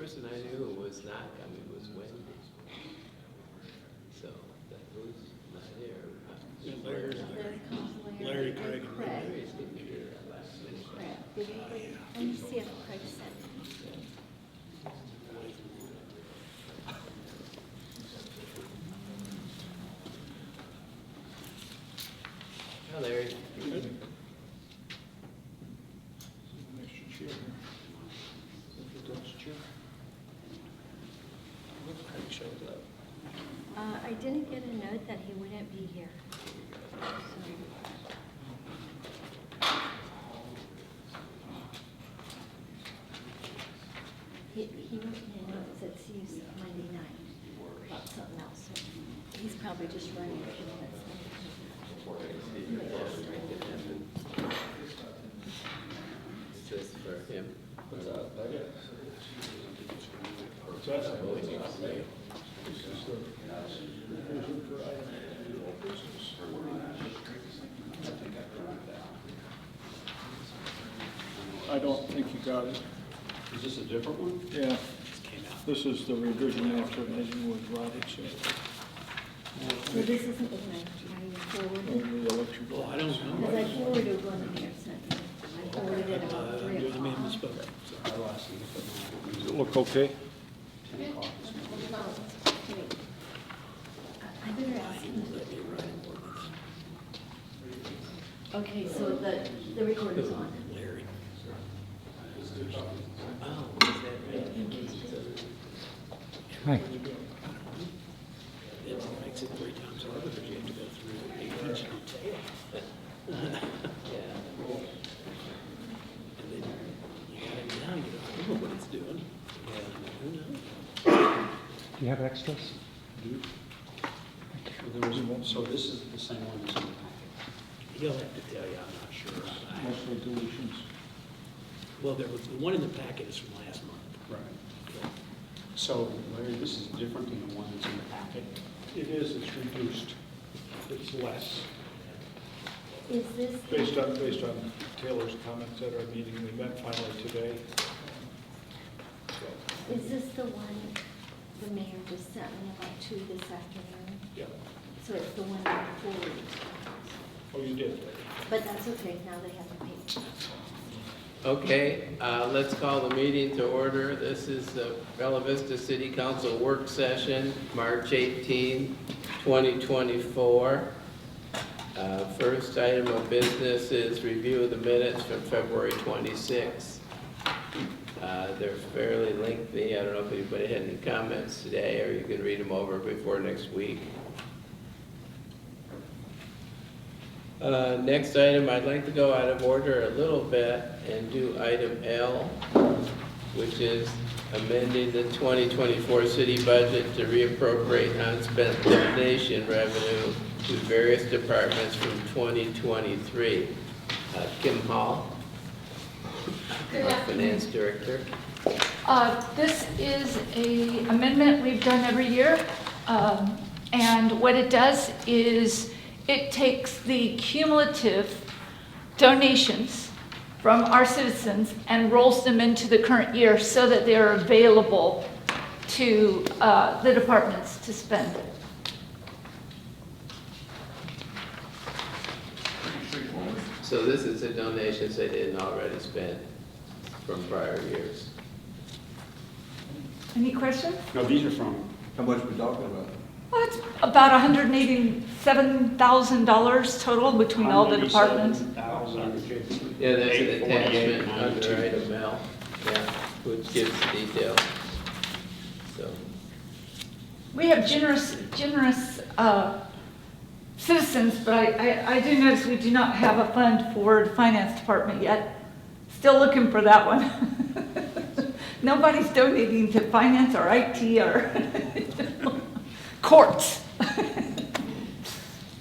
person I knew who was not coming was Wendy. So that was not here. Larry, Craig, and Craig. Larry's getting here last minute. Craig. Did anybody, let me see if Craig sent me. Hi, Larry. extra chair here. That's chair. Craig shows up. I didn't get a note that he wouldn't be here. He wrote me a note that said, see you Monday night about something else. So he's probably just running a few minutes late. Is this for him? What's up? What's that? This is the revision for item old business. I don't think you got it. Is this a different one? Yeah. This is the revision after meeting with Robertson So this isn't the one I forwarded, on the electrical. Oh, I don't know. because I forwarded one of your sent me. I forwarded it about 3 You're the man that o'clock. spoke. So I lost it. Does it look okay? 10 o'clock this morning. Wait. I better ask him. Okay, so the recorder's on. Larry. Oh, is that right? Hi. It makes it 3 times harder because you have to go through each detail. Yeah. And then you got it now, you don't know what it's doing. Yeah. Who knows? Do you have extras? There was one, so this is the same one as in the packet. He'll have to tell you, I'm not sure. Mostly deletions. Well, there was, the one in the packet is from last month. Right. So, Larry, this is different than the one that's in the packet. It is, it's reduced. It's less. Is this? Based on Taylor's comments at our meeting, we met finally today. So, Is this the one the mayor just sent me about 2 this afternoon? yeah. So it's the one that I forwarded. Oh, you did? But that's okay, now they have the paper. Okay, let's call the meeting to order. This is the Bella Vista City Council work session, March 18, 2024. First item of business is review of the minutes from February 26. They're fairly lengthy. I don't know if anybody had any comments today, or you can read them over before next week. Next item, I'd like to go out of order a little bit and do item L, which is amending the 2024 city budget to reappropriate unspent donation revenue to various departments from 2023. Kim Hall, our finance director. This is an amendment we've done every year, and what it does is it takes the cumulative donations from our citizens and rolls them into the current year so that they're available to the departments to spend. So this is the donations they didn't already spend from prior years. Any questions? No, these are from, How much we talking about? Well, it's about $187,000 total between all the departments. 187,000. Yeah, there's an 848, attachment under item L, yeah, which gives the details. So, We have generous citizens, but I do notice we do not have a fund for the finance department yet. Still looking for that one. Nobody's donating to finance or IT or courts.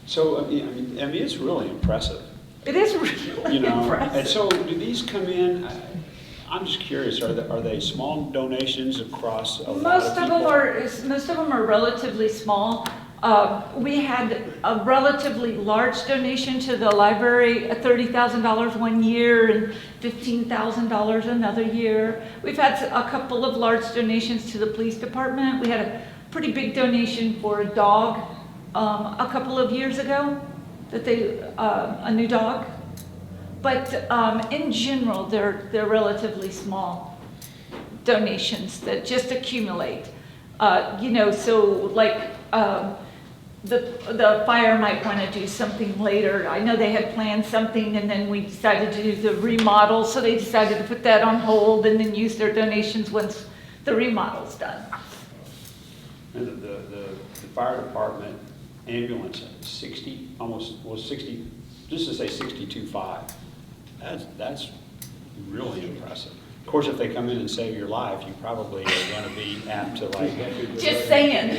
So, I mean, it's really impressive. It is really You know, and impressive. so do these come in, I'm just curious, are they small donations across a lot of people? Most of them are relatively small. We had a relatively large donation to the library, $30,000 one year and $15,000 another year. We've had a couple of large donations to the police department. We had a pretty big donation for a dog a couple of years ago, a new dog. But in general, they're relatively small donations that just accumulate. So like the fire might want to do something later. I know they had planned something and then we decided to do the remodel, so they decided to put that on hold and then use their donations once the remodel's done. And the fire department ambulance, 60, just to say 62.5. That's really impressive. Of course, if they come in and save your life, you probably are going to be apt to like. Just saying.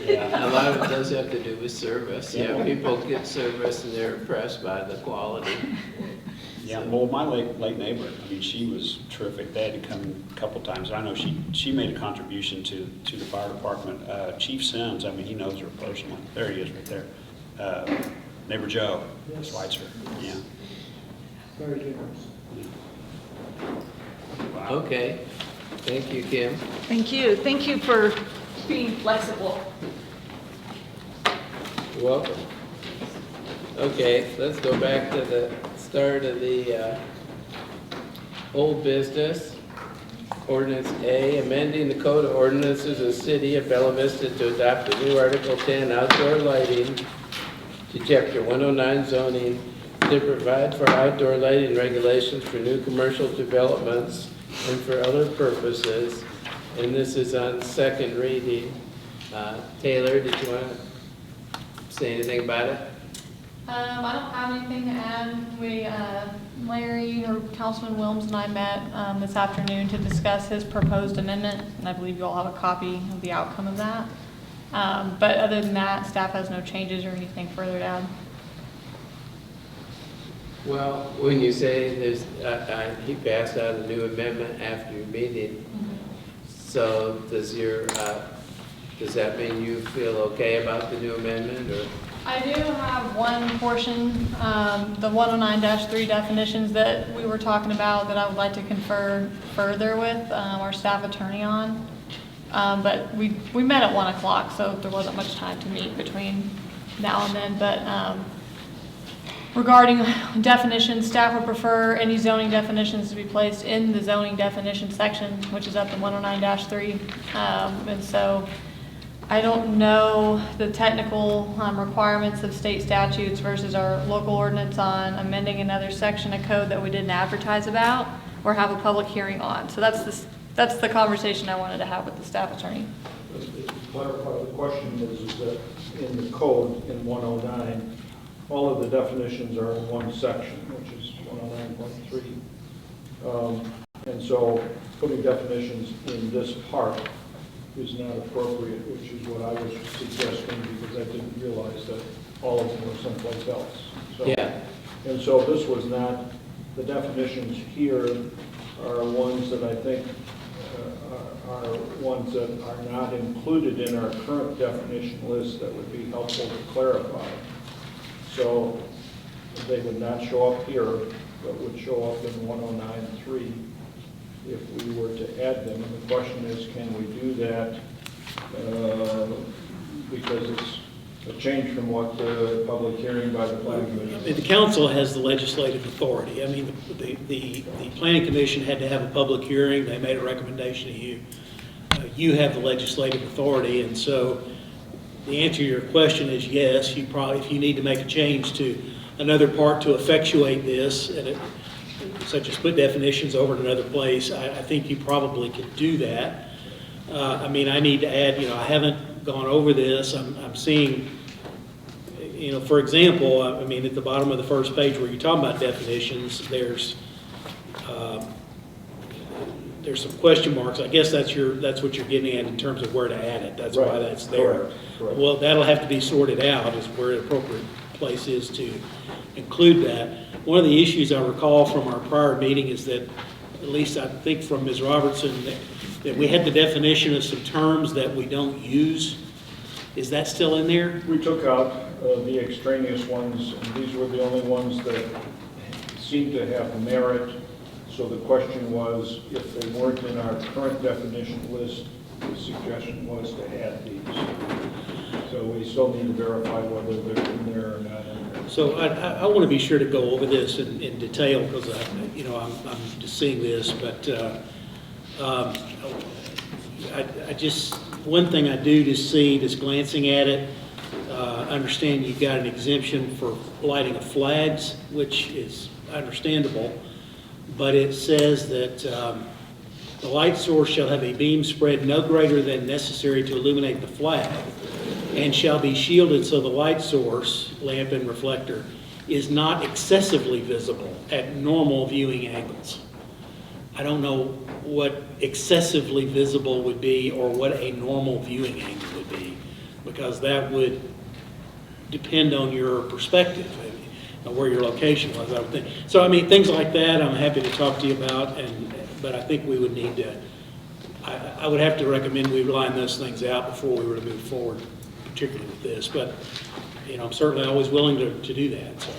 Yeah. A lot of it does have to do with service. Yeah, people get service and they're impressed by the quality. Yeah, well, my late neighbor, I mean, she was terrific. They had to come a couple times. I know she made a contribution to the fire department. Chief Sims, I mean, he knows her personally. There he is right there. Neighbor Joe, Schweitzer, yeah. Very generous. Wow. Okay, thank you, Kim. Thank you. Thank you for being flexible. You're welcome. Okay, let's go back to the start of the old business. Ordinance A, amending the Code of Ordinances of the City of Bella Vista to adopt a new Article 10 outdoor lighting to Chapter 109 zoning to provide for outdoor lighting regulations for new commercial developments and for other purposes. And this is on second reading. Taylor, did you want to say anything about it? I don't have anything to add. Larry, or Councilman Wilms and I met this afternoon to discuss his proposed amendment, and I believe you all have a copy of the outcome of that. But other than that, staff has no changes or anything further to add. Well, when you say there's, he passed out a new amendment after your meeting, so does that mean you feel okay about the new amendment, or? I do have one portion, the 109-3 definitions that we were talking about that I would like to confer further with our staff attorney on. But we met at 1 o'clock, so there wasn't much time to meet between now and then. But regarding definitions, staff would prefer any zoning definitions to be placed in the zoning definition section, which is up to 109-3. And so I don't know the technical requirements of state statutes versus our local ordinance on amending another section of code that we didn't advertise about or have a public hearing on. So that's the conversation I wanted to have with the staff attorney. To clarify, the question is that in the code, in 109, all of the definitions are in one section, which is 109.3. And so putting definitions in this part is not appropriate, which is what I was suggesting, because I didn't realize that all of them were someplace else. So, Yeah. And so this was not, the definitions here are ones that I think are ones that are not included in our current definition list that would be helpful to clarify. So they would not show up here, but would show up in 109.3 if we were to add them. And the question is, can we do that? Because it's a change from what the public hearing by the planning commission. The council has the legislative authority. I mean, the planning commission had to have a public hearing. They made a recommendation to you. You have the legislative authority, and so the answer to your question is yes. You probably, if you need to make a change to another part to effectuate this, such as put definitions over in another place, I think you probably could do that. I mean, I need to add, I haven't gone over this. I'm seeing, for example, I mean, at the bottom of the first page where you're talking about definitions, there's some question marks. I guess that's what you're getting at in terms of where to add it. That's why that's there. Correct. Well, that'll have to be sorted out as where the appropriate place is to include that. One of the issues I recall from our prior meeting is that, at least I think from Ms. Robertson, that we had the definition of some terms that we don't use Is that still in there? We took out the extraneous ones, and these were the only ones that seemed to have merit. So the question was, if they weren't in our current definition list, the suggestion was to add these. So we still need to verify whether they're in there or not in there. So I want to be sure to go over this in detail because I'm just seeing this, but I just, one thing I do just see, just glancing at it, understand you've got an exemption for lighting of flags, which is understandable, but it says that the light source shall have a beam spread no greater than necessary to illuminate the flag, and shall be shielded so the light source, lamp and reflector, is not excessively visible at normal viewing angles. I don't know what excessively visible would be or what a normal viewing angle would be, because that would depend on your perspective and where your location was, I would think. So, I mean, things like that I'm happy to talk to you about, but I think we would need to, I would have to recommend we line those things out before we were to move forward, particularly with this. But, I'm certainly always willing to do that, so.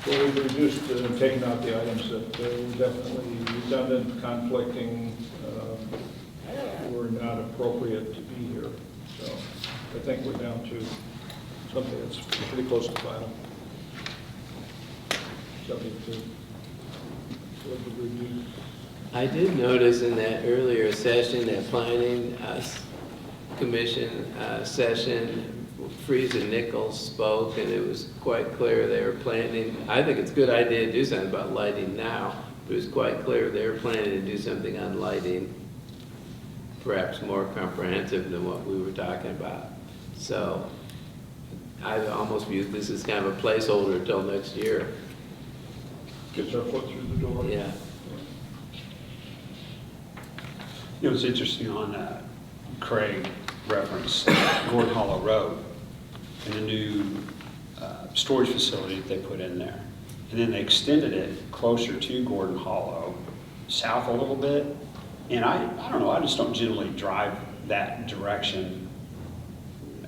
Well, we've reduced and taken out the items that were definitely redundant, conflicting, were not appropriate to be here. So I think we're down to something that's pretty close to final. Subject to the review. I did notice in that earlier session, that planning commission session, Freeze and Nichols spoke, and it was quite clear they were planning. I think it's a good idea to do something about lighting now, but it was quite clear they were planning to do something on lighting, perhaps more comprehensive than what we were talking about. So I almost view this as kind of a placeholder until next year. Gets our foot through the door. Yeah. It was interesting on Craig referenced Gordon Hollow Road and the new storage facility that they put in there. And then they extended it closer to Gordon Hollow, south a little bit. And I don't know, I just don't generally drive that direction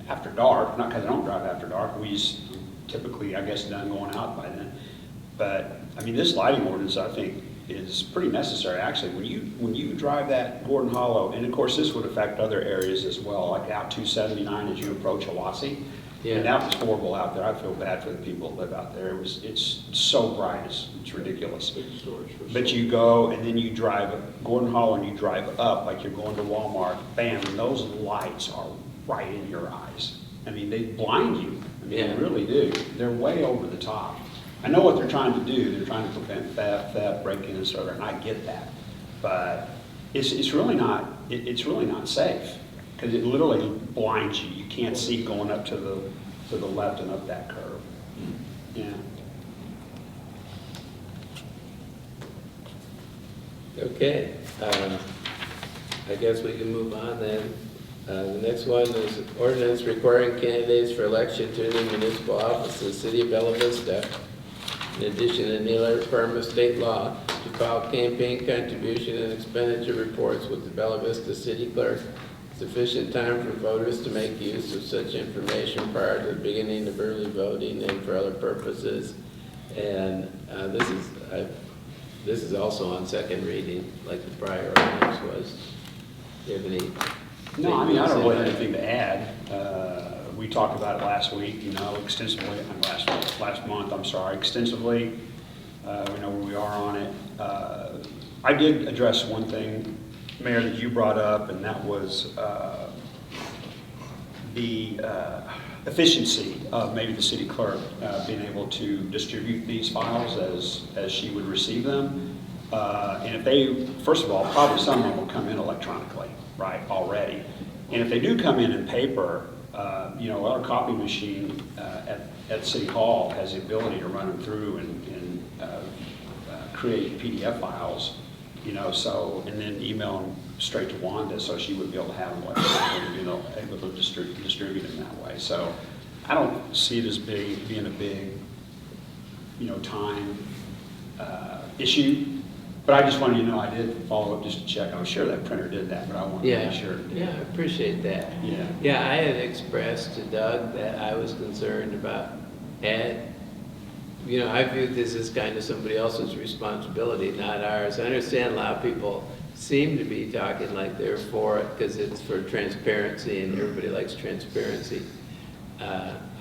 after dark. Not because I don't drive after dark. We just typically, I guess, done going out by then. But I mean, this lighting ordinance, I think, is pretty necessary. Actually, when you drive that Gordon Hollow, and of course this would affect other areas as well, like out 279 as you approach Hiwassee. Yeah. And that was horrible out there. I feel bad for the people that live out there. It's so bright, it's ridiculous. But you go and then you drive Gordon Hollow and you drive up like you're going to Walmart, bam, and those lights are right in your eyes. I mean, they blind you. I mean, Yeah. they really do. They're way over the top. I know what they're trying to do. They're trying to prevent theft, break-in and so on, and I get that. But it's really not safe because it literally blinds you. You can't see going up to the left and up that curve. Yeah. Okay, I guess we can move on then. The next one is ordinance requiring candidates for election to the municipal office of the city of Bella Vista. In addition to the requirement of state law to file campaign contribution and expenditure reports with the Bella Vista city clerk, sufficient time for voters to make use of such information prior to the beginning of early voting and for other purposes. And this is also on second reading, like the prior ordinance was. Do you have any? No, I mean, I don't really have anything to add. We talked about it last week, extensively, last month, I'm sorry, extensively. We know where we are on it. I did address one thing, Mayor, that you brought up, and that was the efficiency of maybe the city clerk being able to distribute these files as she would receive them. And if they, first of all, probably some of them will come in electronically, right, already. And if they do come in paper, our copy machine at City Hall has the ability to run them through and create PDF files, and then email them straight to Wanda so she would be able to have them electronically, able to distribute them that way. So I don't see it as being a big, time issue. But I just wanted you to know, I did follow up just to check. I was sure that printer did that, but I wanted to Yeah, make sure it did. yeah, I appreciate that. Yeah. Yeah, I had expressed to Doug that I was concerned about, and, you know, I viewed this as kind of somebody else's responsibility, not ours. I understand a lot of people seem to be talking like they're for it because it's for transparency and everybody likes transparency.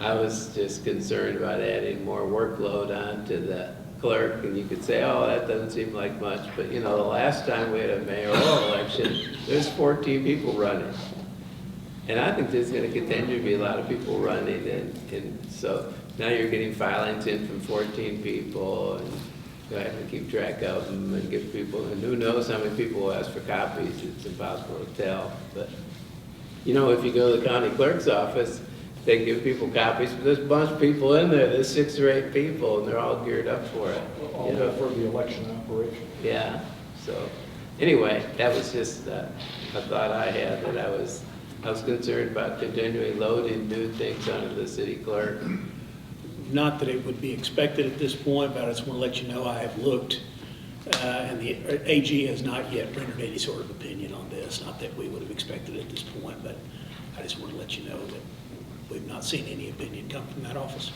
I was just concerned about adding more workload onto the clerk, and you could say, oh, that doesn't seem like much, but you know, the last time we had a mayoral election, there's 14 people running. And I think there's gonna continue to be a lot of people running, and so now you're getting filings in from 14 people, and you have to keep track of them and give people, and who knows how many people will ask for copies, it's impossible to tell. But, you know, if you go to the county clerk's office, they give people copies, but there's a bunch of people in there, there's 6 or 8 people, and they're all geared up for it. All you know? for the election operation. Yeah, so, anyway, that was just a thought I had, that I was concerned about continually loading new things onto the city clerk. Not that it would be expected at this point, but I just want to let you know I have looked, and the AG has not yet rendered any sort of opinion on this. Not that we would have expected at this point, but I just want to let you know that we've not seen any opinion come from that office.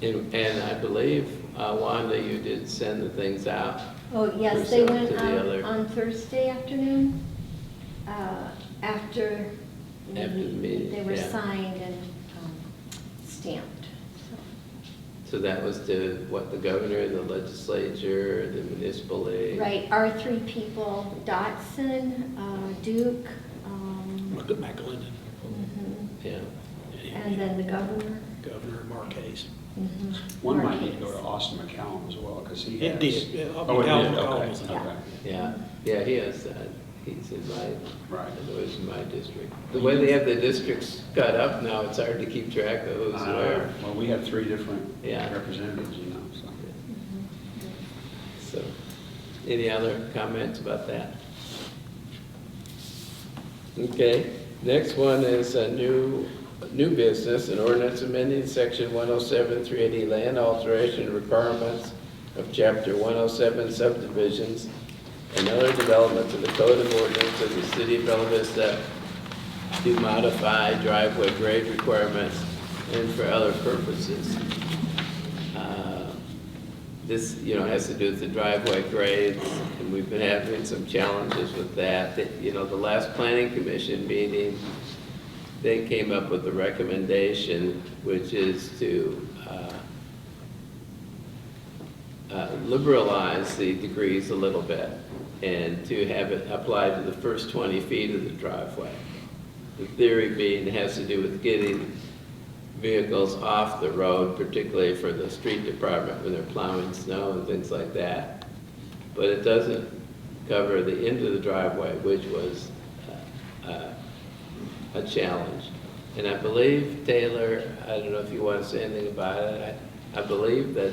And I believe, Wanda, you did send the things out. Oh, yes, they Percent went to the other- on Thursday afternoon, after After the meeting, they were yeah. signed and stamped. So, So that was to, what, the governor, the legislature, the municipal league? right, our 3 people, Dotson, Duke, Look at McElendon, mhm, Yeah. and then the governor. Governor Marquez. Mhm, One might need to go Marquez. to Austin McCallum as well, because he It has. did. Yeah, Oh, it McCallum- did, McCallum okay, was in okay. Yeah, yeah, he has, he's in my, Right. I know he's in my district. The way they have the districts cut up now, it's hard to keep track of who's where. Well, we have 3 different Yeah. representatives, you know, so. So, any other comments about that? Okay, next one is a new business, an ordinance amending section 107, 380 land alteration requirements of chapter 107 subdivisions and other developments of the code of ordinance of the city of Bella Vista to modify driveway grade requirements and for other purposes. This, you know, has to do with the driveway grades, and we've been having some challenges with that. You know, the last planning commission meeting, they came up with a recommendation, which is to liberalize the degrees a little bit and to have it applied to the first 20 feet of the driveway. The theory being it has to do with getting vehicles off the road, particularly for the street department when they're plowing snow and things like that. But it doesn't cover the end of the driveway, which was a challenge. And I believe, Taylor, I don't know if you want to say anything about it, I believe that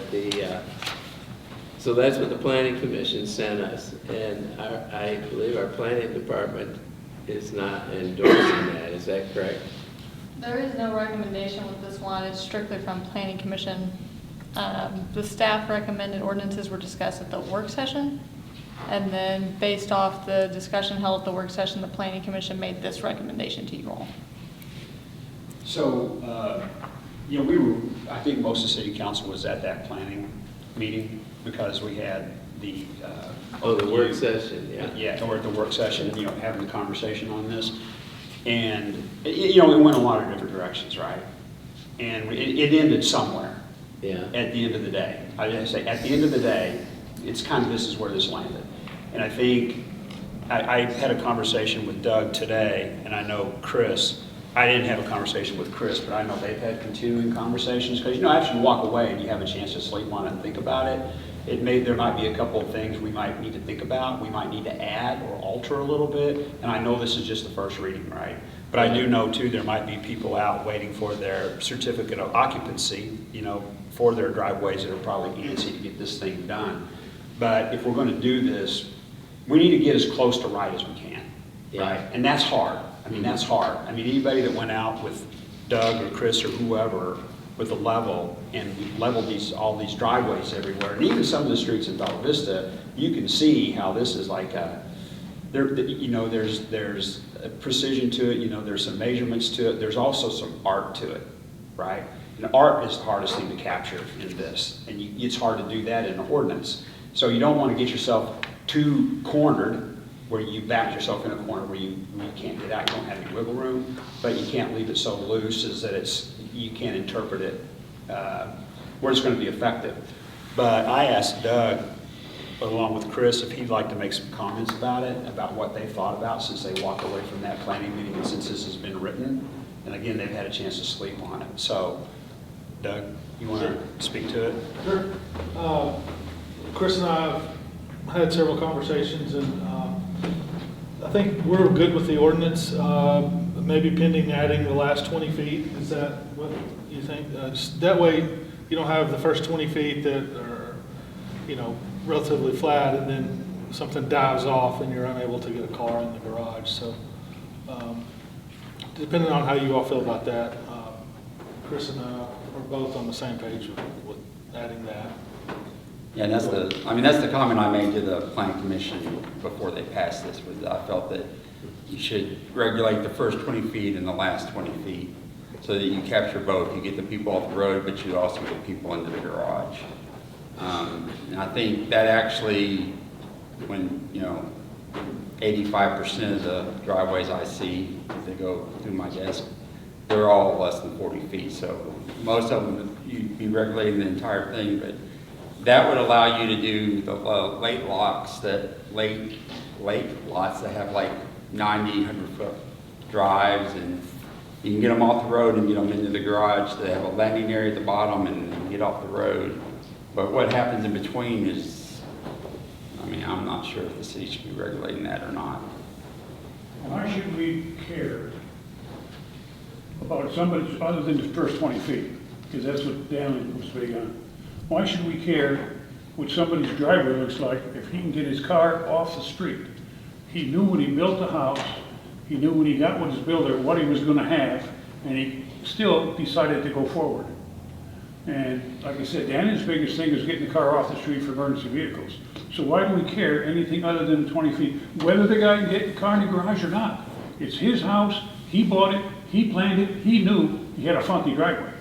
so that's what the planning commission sent us, and I believe our planning department is not endorsing that, is that correct? There is no recommendation with this one, it's strictly from planning commission. The staff recommended ordinances were discussed at the work session, and then based off the discussion held at the work session, the planning commission made this recommendation to you all. So, you know, I think most of the city council was at that planning meeting because we had the. Oh, the work session, yeah. Yeah, or at the work session, you know, having the conversation on this. And, you know, it went a lot of different directions, right? And it ended somewhere. Yeah. At the end of the day. I just say, at the end of the day, it's kind of, this is where this landed. And I think, I had a conversation with Doug today, and I know Chris, I didn't have a conversation with Chris, but I know they've had continuing conversations, because, you know, after you walk away and you have a chance to sleep on it and think about it, there might be a couple of things we might need to think about, we might need to add or alter a little bit, and I know this is just the first reading, right? But I do know, too, there might be people out waiting for their certificate of occupancy, you know, for their driveways that are probably antsy to get this thing done. But if we're going to do this, we need to get as close to right as we can, right? And that's hard. I mean, that's hard. I mean, anybody that went out with Doug or Chris or whoever with a level, and we leveled all these driveways everywhere. And even some of the streets in Bella Vista, you can see how this is like there's a precision to it, there's some measurements to it, there's also some art to it, right? And art is the hardest thing to capture in this, and it's hard to do that in an ordinance. So you don't want to get yourself too cornered, where you back yourself in a corner where you can't get out, you don't have any wiggle room, but you can't leave it so loose as that you can't interpret it where it's going to be effective. But I asked Doug, along with Chris, if he'd like to make some comments about it, about what they thought about since they walked away from that planning meeting and since this has been written. And again, they've had a chance to sleep on it. So, Doug, you want to speak to it? Sure. Chris and I have had several conversations, and I think we're good with the ordinance, maybe pending adding the last 20 feet. Is that what you think? That way you don't have the first 20 feet that are, relatively flat, and then something dives off and you're unable to get a car in the garage. So depending on how you all feel about that, Chris and I are both on the same page with adding that. Yeah, and that's the comment I made to the planning commission before they passed this, was I felt that you should regulate the first 20 feet and the last 20 feet so that you capture both. You get the people off the road, but you also get people into the garage. And I think that actually, when, 85% of the driveways I see, as they go through my desk, they're all less than 40 feet. So most of them, you'd be regulating the entire thing, but that would allow you to do the late lots that have like 90, 100-foot drives, and you can get them off the road and get them into the garage. They have a landing area at the bottom and get off the road. But what happens in between is, I'm not sure if the city should be regulating that or not. Why should we care about somebody other than the first 20 feet? Because that's what Dan was big on. Why should we care what somebody's driveway looks like if he can get his car off the street? He knew when he built the house, he knew when he got with his builder what he was going to have, and he still decided to go forward. And like I said, Dan's biggest thing is getting the car off the street for emergency vehicles. So why do we care anything other than 20 feet? Whether the guy can get the car in the garage or not. It's his house, he bought it, he planned it, he knew he had a funky driveway.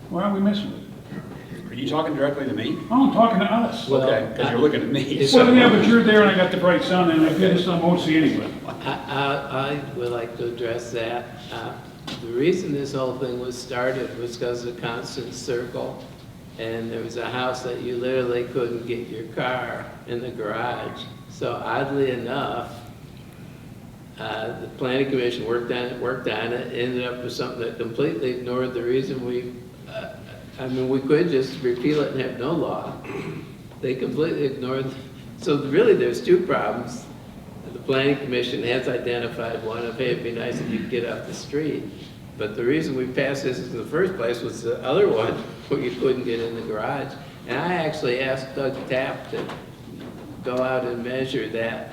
Why are we messing with it? Are you talking directly to me? I'm talking to us. Okay, because you're looking at me. Well, yeah, but you're there and I got the bright sun and I get this, I won't see anybody. I would like to address that. The reason this whole thing was started was because of Constant Circle, and there was a house that you literally couldn't get your car in the garage. So oddly enough, the planning commission worked on it, ended up with something that completely ignored the reason we could just repeal it and have no law. They completely ignored. So really there's two problems. The planning commission has identified one of, hey, it'd be nice if you could get off the street. But the reason we passed this in the first place was the other one where you couldn't get in the garage. And I actually asked Doug Tapp to go out and measure that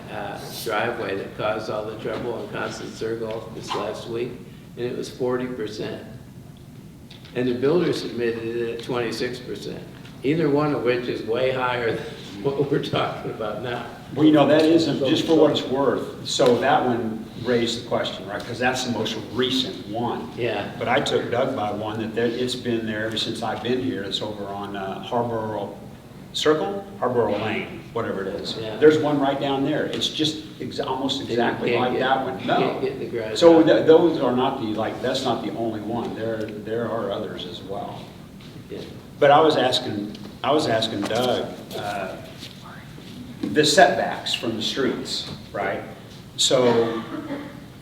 driveway that caused all the trouble on Constant Circle this last week, and it was 40%. And the builder submitted it at 26%, either one of which is way higher than what we're talking about now. Well, that isn't, just for what it's worth, so that one raised the question, right? Because that's the most recent one. Yeah. But I took Doug by one that it's been there ever since I've been here. It's over on Harborough Lane, whatever it is. Yeah. There's one right down there. It's just almost exactly like that one. You No. can't get in the garage. So those are not that's not the only one. There are others as well. Yeah. But I was asking Doug, the setbacks from the streets, right? So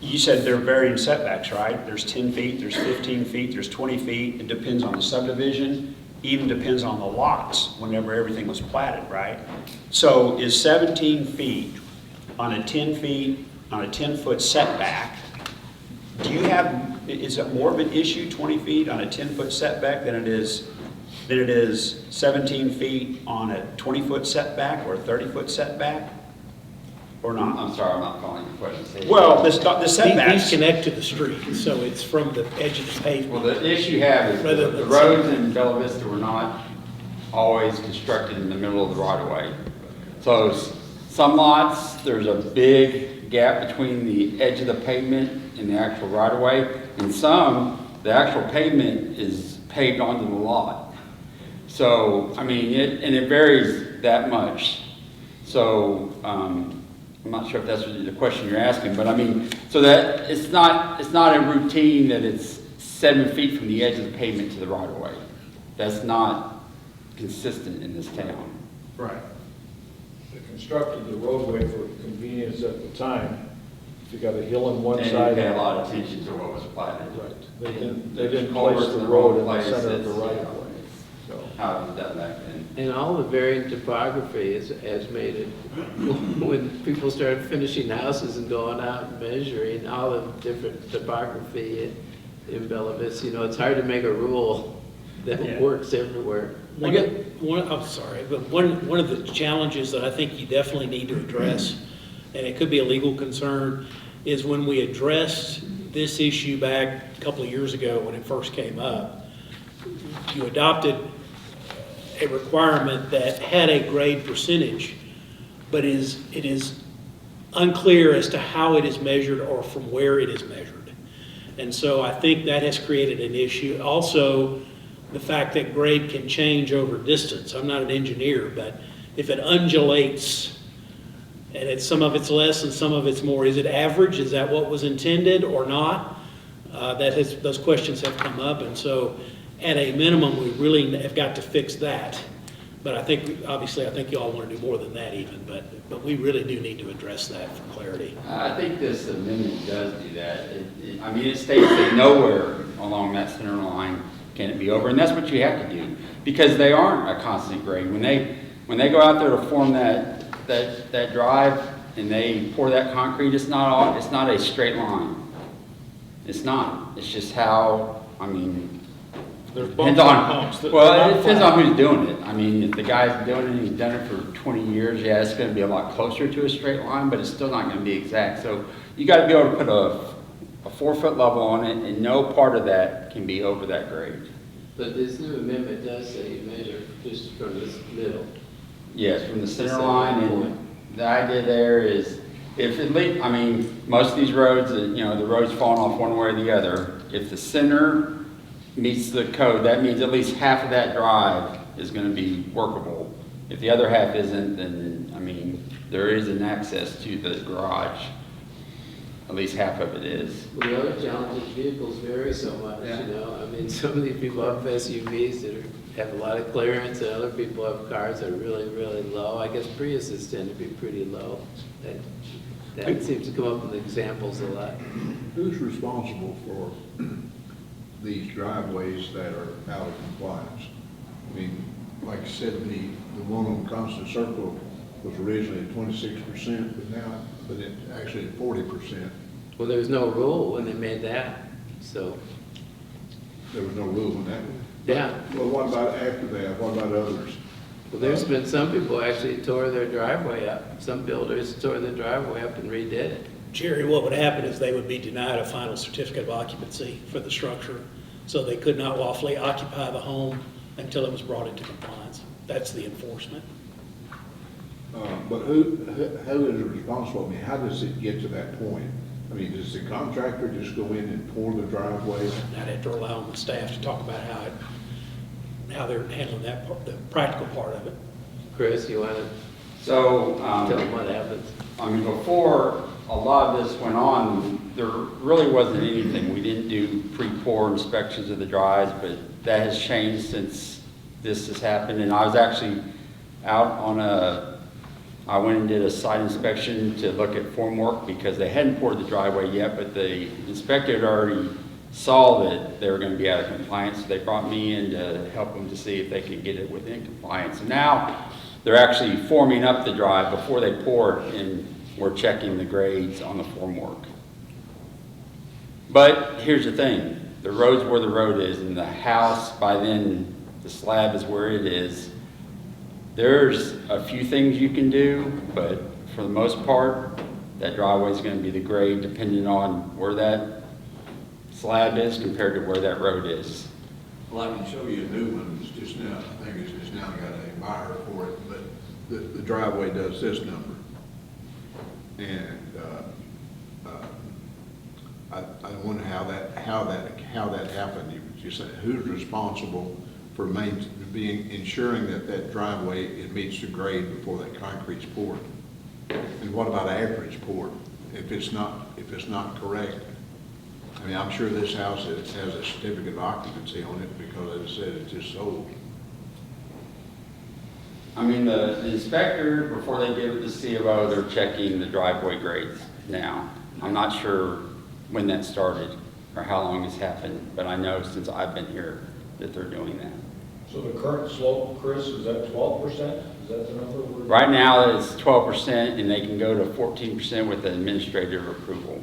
you said they're varying setbacks, right? There's 10 feet, there's 15 feet, there's 20 feet. It depends on the subdivision, even depends on the lots whenever everything was platted, right? So is 17 feet on a 10-foot setback, is it more of an issue, 20 feet on a 10-foot setback than it is 17 feet on a 20-foot setback or a 30-foot setback? Or not? I'm sorry, I'm not following your question. Say it Well, again. the setbacks. These connect to the street, so it's from the edge of the Well, pavement. the issue you have is Rather the than roads in Bella Vista were not always constructed in the middle of the right of way. So some lots, there's a big gap between the edge of the pavement and the actual right of way. And some, the actual pavement is paved onto the lot. So, I mean, it varies that much. So, I'm not sure if that's the question you're asking, but I mean, so that it's not a routine that it's 7 feet from the edge of the pavement to the right of way. That's not consistent in this town. Right. They constructed the roadway for convenience at the time. If you got a hill on one And you side. pay a lot of attention to what was platted. Right. They And didn't culverts place the in road in wrong the center of the places, right yeah. of way. So, How it was done back then. And all the varying topography has made it, when people started finishing houses and going out and measuring all the different topography in Bella Vista, you know, it's hard to make a rule that Yeah. works everywhere. I'm sorry, but one of the challenges that I think you definitely need to address, and it could be a legal concern, is when we addressed this issue back a couple of years ago when it first came up, you adopted a requirement that had a grade percentage, but it is unclear as to how it is measured or from where it is measured. And so I think that has created an issue. Also, the fact that grade can change over distance. I'm not an engineer, but if it undulates and some of it's less and some of it's more, is it average? Is that what was intended or not? Those questions have come up, and so at a minimum, we really have got to fix that. But I think, obviously, I think you all want to do more than that even, but we really do need to address that for clarity. I think this amendment does do that. I mean, it states that nowhere along that center line can it be over, and that's what you have to do, because they aren't a constant grade. When they go out there to form that drive and they pour that concrete, it's not a straight line. It's not. It's just how, I mean, there's depends bumps and on, humps. They're well, not it depends flat. on who's doing it. I mean, if the guy's doing it and he's done it for 20 years, yeah, it's gonna be a lot closer to a straight line, but it's still not gonna be exact. So you gotta be able to put a 4-foot level on it, and no part of that can be over that grade. But this new amendment does say you measure just from this middle. Yes, from the center center line, point. and the idea there is, if at least, I mean, most of these roads, you know, the road's falling off one way or the other. If the center meets the code, that means at least half of that drive is gonna be workable. If the other half isn't, then, I mean, there is an access to the garage. At least half of it is. Well, the other challenge is vehicles vary so much, Yeah. you know? I mean, some of these people have SUVs that have a lot of clearance, and other people have cars that are really, really low. I guess Priuses tend to be pretty low. That seems to come up in the examples a lot. Who's responsible for these driveways that are out of compliance? I mean, like I said, the one on Constant Circle was originally at 26%, but it's actually at 40%. Well, there was no rule when they made that, so, There was no rule on that. yeah. Well, what about after that? What about others? Well, there's been some people actually tore their driveway up. Some builders tore their driveway up and redid it. Jerry, what would happen is they would be denied a final certificate of occupancy for the structure, so they could not lawfully occupy the home until it was brought into compliance. That's the enforcement. But who is responsible? I mean, how does it get to that point? I mean, does the contractor just go in and pour the driveway? I'd have to rely on the staff to talk about how they're handling that part, the practical part of it. Chris, you want to So, tell them what happens? I mean, before a lot of this went on, there really wasn't anything. We didn't do pre-pour inspections of the drives, but that has changed since this has happened. And I was actually out on I went and did a site inspection to look at formwork because they hadn't poured the driveway yet, but the inspector had already saw that they were going to be out of compliance. So they brought me in to help them to see if they could get it within compliance. And now they're actually forming up the drive before they pour it, and we're checking the grades on the formwork. But here's the thing, the road's where the road is, and the house, by then, the slab is where it is. There's a few things you can do, but for the most part, that driveway is going to be the grade depending on where that slab is compared to where that road is. Well, I can show you a new one, it's just now, I think it's just now got a buyer for it, but the driveway does this number. And, I wonder how that happened. You said, who's responsible for ensuring that driveway, it meets the grade before that concrete's poured? And what about after it's poured? If it's not correct? I mean, I'm sure this house has a certificate of occupancy on it because as I said, it's just sold. I mean, the inspector, before they give it to C of O, they're checking the driveway grades now. I'm not sure when that started or how long it's happened, but I know since I've been here that they're doing that. So the current slope, Chris, is that 12%? Is that the number? Right now, it's 12%, and they can go to 14% with the administrative approval.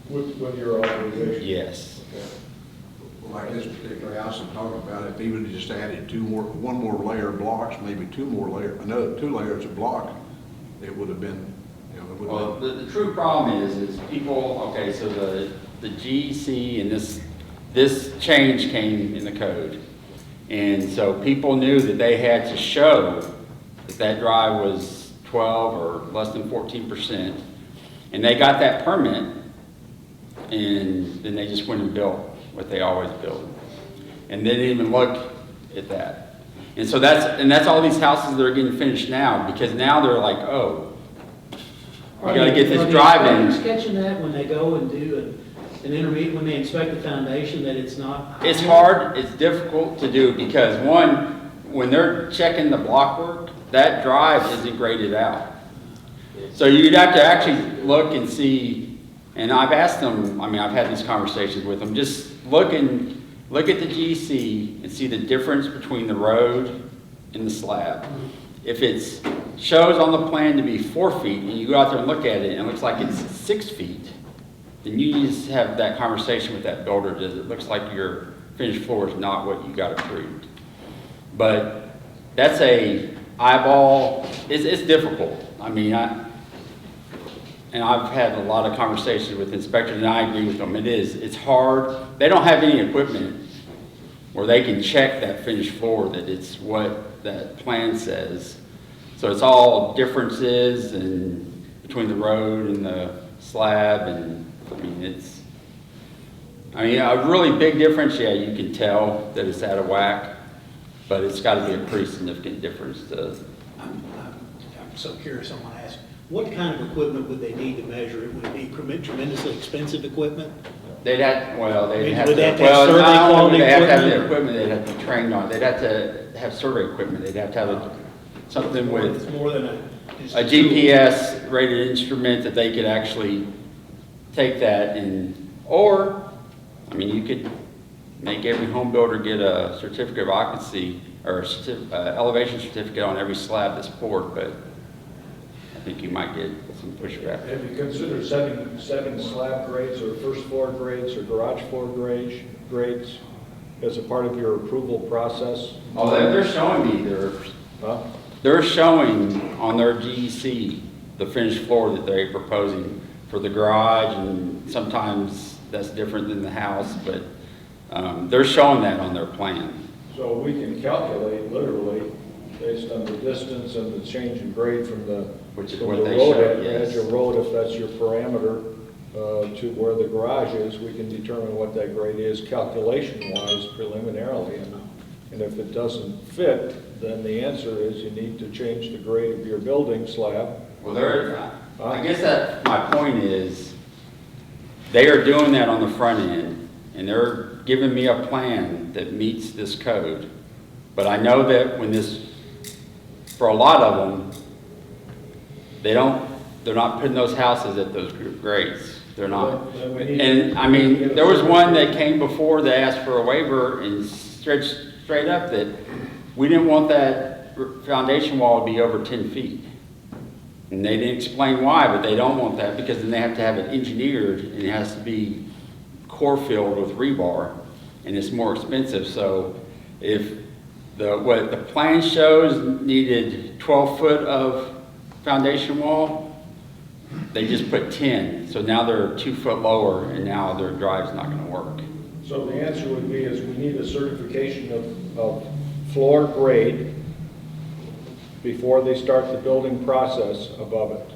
With your authorization? Yes. Okay. Like this particular house I'm talking about, if even just added one more layer of blocks, maybe two layers of block, it would have been, you know, it would Well, have been. the true problem is people, okay, so the GEC and this change came in the code. And so people knew that they had to show that drive was 12 or less than 14%. And they got that permit, and then they just went and built what they always build. And they didn't even look at that. And so that's all these houses that are getting finished now, because now they're like, oh, we gotta get this drive in. Catching that when they go and do an intermediate, when they inspect the foundation, that it's not. It's hard, it's difficult to do, because one, when they're checking the block work, that drive isn't graded out. So you'd have to actually look and see, and I've asked them, I mean, I've had these conversations with them, just look at the GC and see the difference between the road and the slab. If it shows on the plan to be 4 feet, and you go out there and look at it, and it looks like it's 6 feet, then you just have that conversation with that builder. Does it looks like your finished floor is not what you got approved? But that's a eyeball, it's difficult. I mean, and I've had a lot of conversations with inspectors, and I agree with them. It's hard. They don't have any equipment where they can check that finished floor that it's what that plan says. So it's all differences and between the road and the slab, and I mean, a really big difference, yeah, you can tell that it's out of whack, but it's got to be a pretty significant difference to. I'm so curious, I want to ask, what kind of equipment would they need to measure it? Would it be tremendously expensive equipment? They'd have, well, they'd Would have they to, have to have well, survey not only quality would they have to have the equipment? equipment, they'd have to be trained on it. They'd have to have survey equipment. They'd have to have something with It's more than just a tool. GPS rated instrument that they could actually take that or, I mean, you could make every home builder get a certificate of occupancy or elevation certificate on every slab that's poured, but I think you might get some pushback. Have you considered setting slab grades or first floor grades or garage floor grades as a part of your approval process? Oh, they're showing me they're showing on their GEC the finished floor that they're proposing for the garage, and sometimes that's different than the house, but they're showing that on their plan. So we can calculate literally based on the distance and the change in grade from the Which is from what the they road showed, yes. edge of road, if that's your parameter, to where the garage is, we can determine what that grade is calculation-wise preliminarily. And if it doesn't fit, then the answer is you need to change the grade of your building slab. Well, I guess that my point is they are doing that on the front end, and they're giving me a plan that meets this code. But I know that for a lot of them, they're not putting those houses at those grades. They're not. And I mean, there was one that came before that asked for a waiver and straight up that we didn't want that foundation wall to be over 10 feet. And they didn't explain why, but they don't want that because then they have to have it engineered and it has to be core filled with rebar and it's more expensive. So if what the plan shows needed 12 foot of foundation wall, they just put 10, so now they're 2 foot lower, and now their drive's not gonna work. So the answer would be is we need a certification of floor grade before they start the building process above it.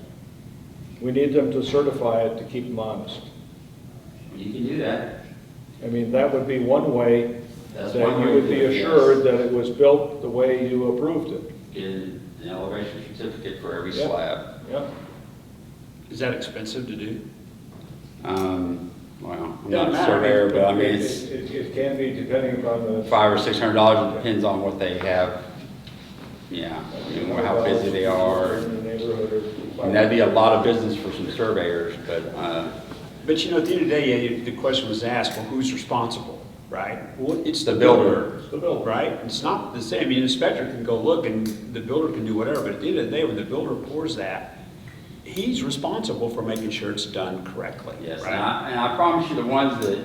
We need them to certify it to keep them honest. You can do that. I mean, that would be one way That's that one you way would to be do it, yes. assured that it was built the way you approved it. Get an elevation certificate for every Yeah. slab. Yep. Is that expensive to do? Well, I'm Doesn't not a matter. surveyor, but I mean, it's It can be depending upon the. $500 or $600, it depends on what they have. Yeah, you know, how busy they are. In the neighborhood or. And that'd be a lot of business for some surveyors, but, But you know, at the end of the day, yeah, the question was asked, well, who's responsible, right? Well, it's the The builder, builder. It's the builder. right? It's not the same, I mean, an inspector can go look and the builder can do whatever, but at the end of the day, when the builder pours that, he's responsible for making sure it's done correctly, yes, right? and I promise you, the ones that,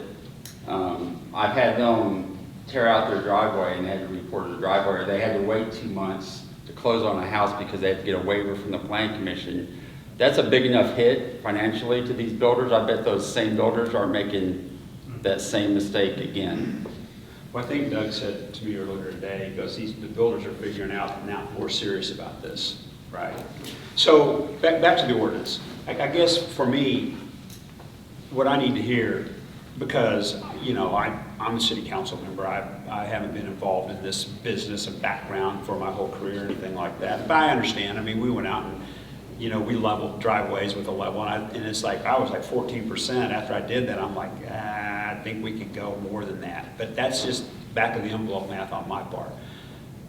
I've had them tear out their driveway and they had to report the driveway, or they had to wait 2 months to close on a house because they had to get a waiver from the planning commission. That's a big enough hit financially to these builders. I bet those same builders are making that same mistake again. Well, I think Doug said to me earlier today, he goes, the builders are figuring out now we're serious about this, right? So, back to the ordinance. I guess for me, what I need to hear, because, you know, I'm a city council member, I haven't been involved in this business and background for my whole career or anything like that, but I understand. I mean, we went out and, you know, we leveled driveways with a level, and it's like, I was like 14%. After I did that, I'm like, I think we could go more than that. But that's just back of the envelope math on my part.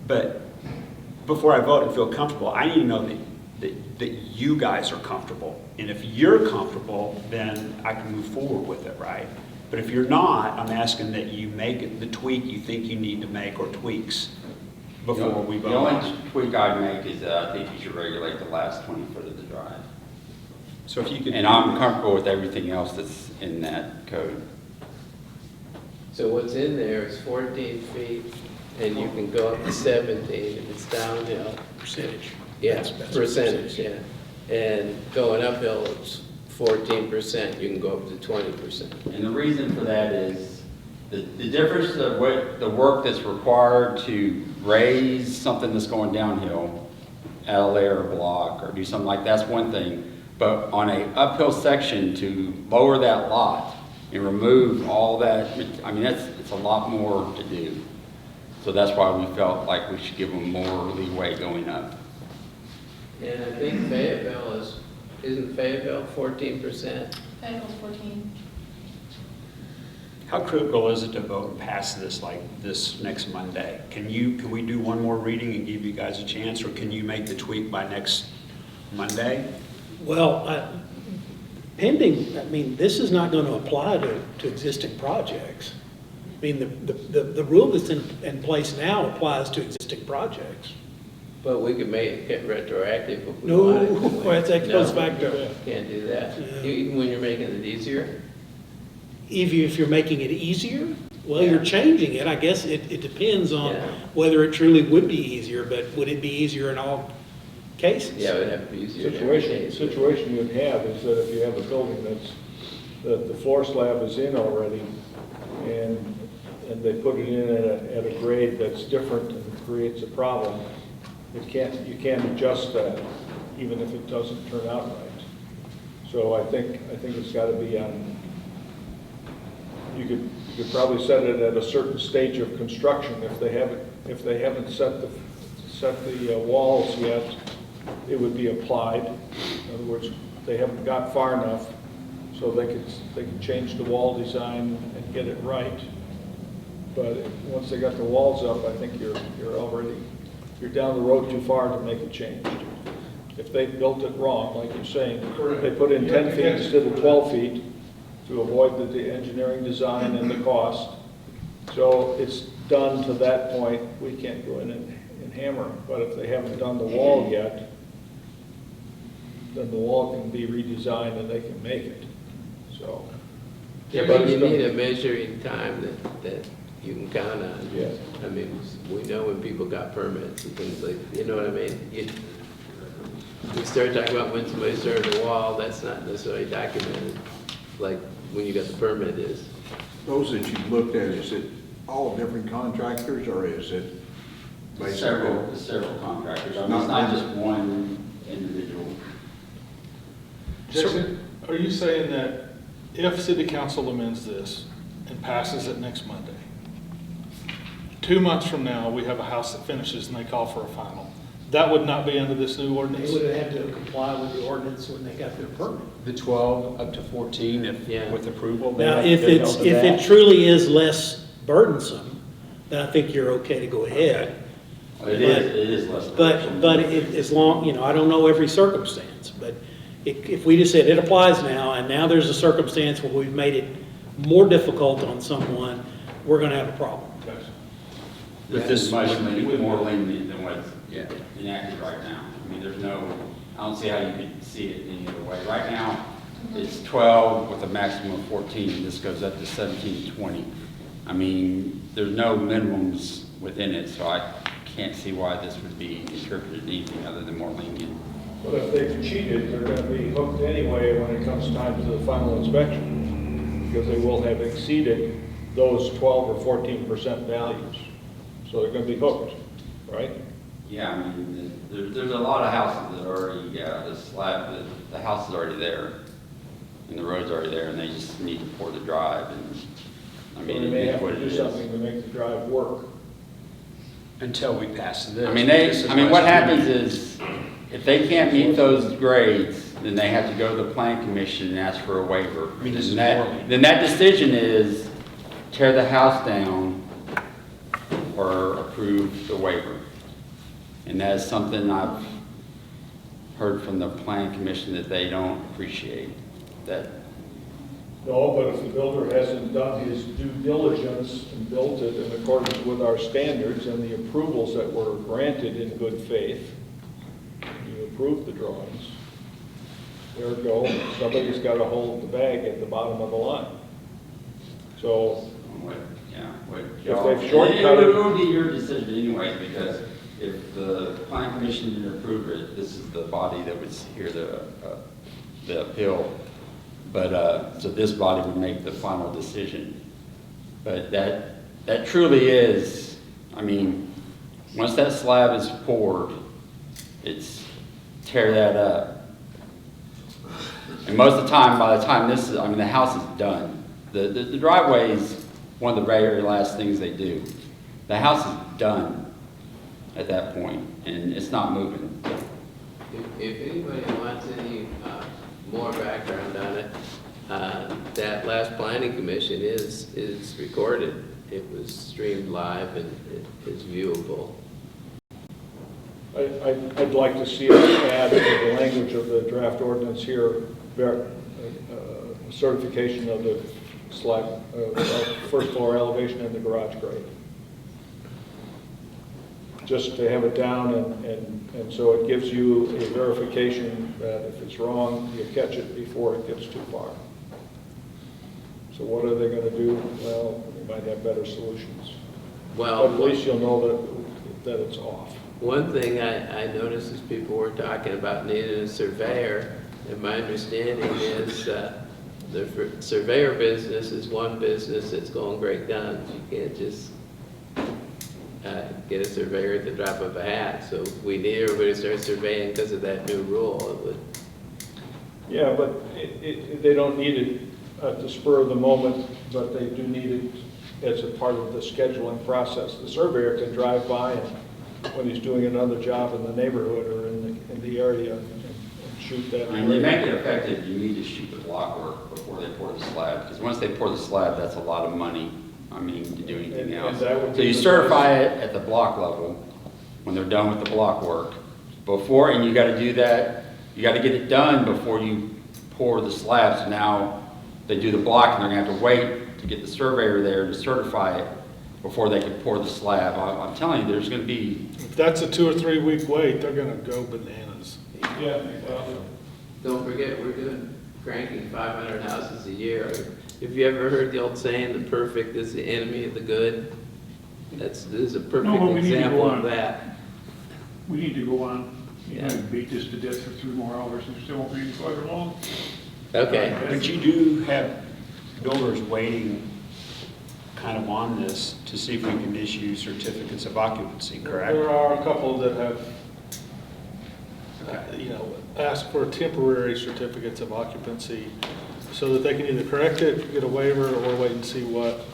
But before I vote and feel comfortable, I need to know that you guys are comfortable. And if you're comfortable, then I can move forward with it, right? But if you're not, I'm asking that you make it the tweak you think you need to make, or tweaks, before we vote. The only tweak I'd make is I think you should regulate the last 20 foot of the drive. So if you could. And I'm comfortable with everything else that's in that code. So what's in there is 14 feet, and you can go up to 17 if it's downhill. Percentage. Yeah, That's percentage, yeah. And going uphill, it's 14%, you can go up to 20%. And the reason for that is the difference of what the work that's required to raise something that's going downhill, add a layer of block or do something like that's one thing. But on a uphill section, to lower that lot and remove all that, I mean, it's a lot more to do. So that's why we felt like we should give them more leeway going up. And I think Fayetteville isn't Fayetteville 14%? Fayetteville's 14. How critical is it to vote and pass this like this next Monday? Can we do one more reading and give you guys a chance, or can you make the tweak by next Monday? Well, pending, I mean, this is not going to apply to existing projects. I mean, the rule that's in place now applies to existing projects. But we could make it retroactive if we No, wanted to. well, that goes No, back to, Can't do that. Yeah. Even when you're making it easier? if you're making it easier, well, Yeah. you're changing it. I guess it depends on Yeah. whether it truly would be easier, but would it be easier in all cases? Yeah, it would have to be easier. in every case. Situation you'd have is that if you have a building that the floor slab is in already, and they put it in at a grade that's different and creates a problem, you can't adjust that, even if it doesn't turn out right. So I think it's gotta be on, you could probably set it at a certain stage of construction. If they haven't set the walls yet, it would be applied. In other words, they haven't got far enough, so they could change the wall design and get it right. But once they got the walls up, I think you're down the road too far to make a change. If they built it wrong, like you're saying, they put in 10 feet instead of 12 feet to avoid the engineering design and the cost. So it's done to that point, we can't go in and hammer them. But if they haven't done the wall yet, then the wall can be redesigned and they can make it, so. Yeah, but you need a measuring time that you can count on. Yes. I mean, we know when people got permits and things like, you know what I mean? we start talking about when somebody started a wall, that's not necessarily documented, like when you got the permit is. Those that you've looked at, is it all different contractors, or is it basically? Several contractors, I mean, it's not just one individual. Jason, are you saying that if city council amends this and passes it next Monday, 2 months from now, we have a house that finishes and they call for a final, that would not be under this new They ordinance? would have had to comply with the ordinance when they got their permit. The 12 up to 14, if, Yeah. with approval. Now, if it truly is less burdensome, then I think you're okay to go ahead. It is less. But as long, I don't know every circumstance, but if we just said it applies now, and now there's a circumstance where we've made it more difficult on someone, we're gonna have a problem. But this is much more lenient than what's Yeah. enacted right now. I mean, I don't see how you could see it any other way. Right now, it's 12 with a maximum of 14, this goes up to 17 to 20. I mean, there's no minimums within it, so I can't see why this would be interpreted anything other than more lenient. But if they've cheated, they're gonna be hooked anyway when it comes time to the final inspection, because they will have exceeded those 12 or 14% values. So they're gonna be hooked, right? Yeah, I mean, there's a lot of houses that already, the slab, the house is already there, and the road's already there, and they just need to pour the drive, and, I So mean, they may it have is what to it do is. something to make the drive work. Until we pass this. I mean, This is what what's- happens is, if they can't meet those grades, then they have to go to the plan commission and ask for a waiver. I mean, this is And morally. then that decision is tear the house down or approve the waiver. And that is something I've heard from the plan commission that they don't appreciate, that, No, but if the builder hasn't done his due diligence and built it in accordance with our standards and the approvals that were granted in good faith, you approve the drawings, there you go, somebody's got to hold the bag at the bottom of the line. So, what, what If y'all. they've shortcut It would be your decision anyway, because if the plan commission didn't approve it, this is the body that would hear the appeal. But, so this body would make the final decision. But that truly is, I mean, once that slab is poured, it's tear that up. And most of the time, by the time the house is done, the driveway is one of the very last things they do. The house is done at that point, and it's not moving. If anybody wants any more background on it, that last planning commission is recorded. It was streamed live and it is viewable. I'd like to see us add to the language of the draft ordinance here, certification of the slab, first floor elevation and the garage grade. Just to have it down and so it gives you a verification that if it's wrong, you catch it before it gets too far. So what are they gonna do? Well, they might have better solutions. Well, But at least you'll know that it's off. one thing I noticed is people were talking about needing a surveyor, and my understanding is the surveyor business is one business that's going great guns. You can't just get a surveyor at the drop of a hat. So if we need everybody to start surveying because of that new rule, it would. Yeah, but they don't need it at the spur of the moment, but they do need it as a part of the scheduling process. The surveyor can drive by and when he's doing another job in the neighborhood or in the area and shoot that. And to make it effective, you need to shoot the block work before they pour the slab, because once they pour the slab, that's a lot of money, I mean, to do anything And else. that would So be you the certify it at the block level, when they're done with the block work. Before, and you gotta do that, you gotta get it done before you pour the slab. So now, they do the block, and they're gonna have to wait to get the surveyor there to certify it before they can pour the slab. I'm telling you, there's gonna be, If that's a 2 or 3 week wait, they're gonna go bananas. Yeah, well, Don't forget, we're doing cranking 500 houses a year. Have you ever heard the old saying, the perfect is the enemy of the good? This is a No, perfect but we need to go example on. of that. We need to go on. You might beat this to death for 3 more hours and still won't be any farther along. Okay, But you do have builders waiting kind of on this to see if we can issue certificates of occupancy, correct? There are a couple that have, asked for temporary certificates of occupancy so that they can either correct it, get a waiver, or wait and see what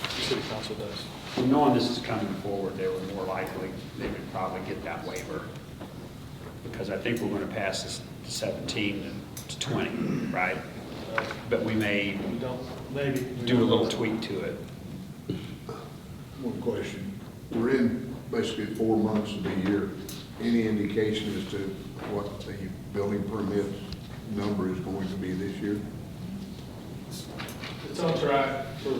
the city council does. Well, knowing this is coming forward, they were more likely, they would probably get that waiver. Because I think we're going to pass this to 17 to 20, right? But we may We don't, maybe. do a little tweak to it. One question. We're in basically 4 months of the year. Any indication as to what the building permit number is going to be this year? It's on track for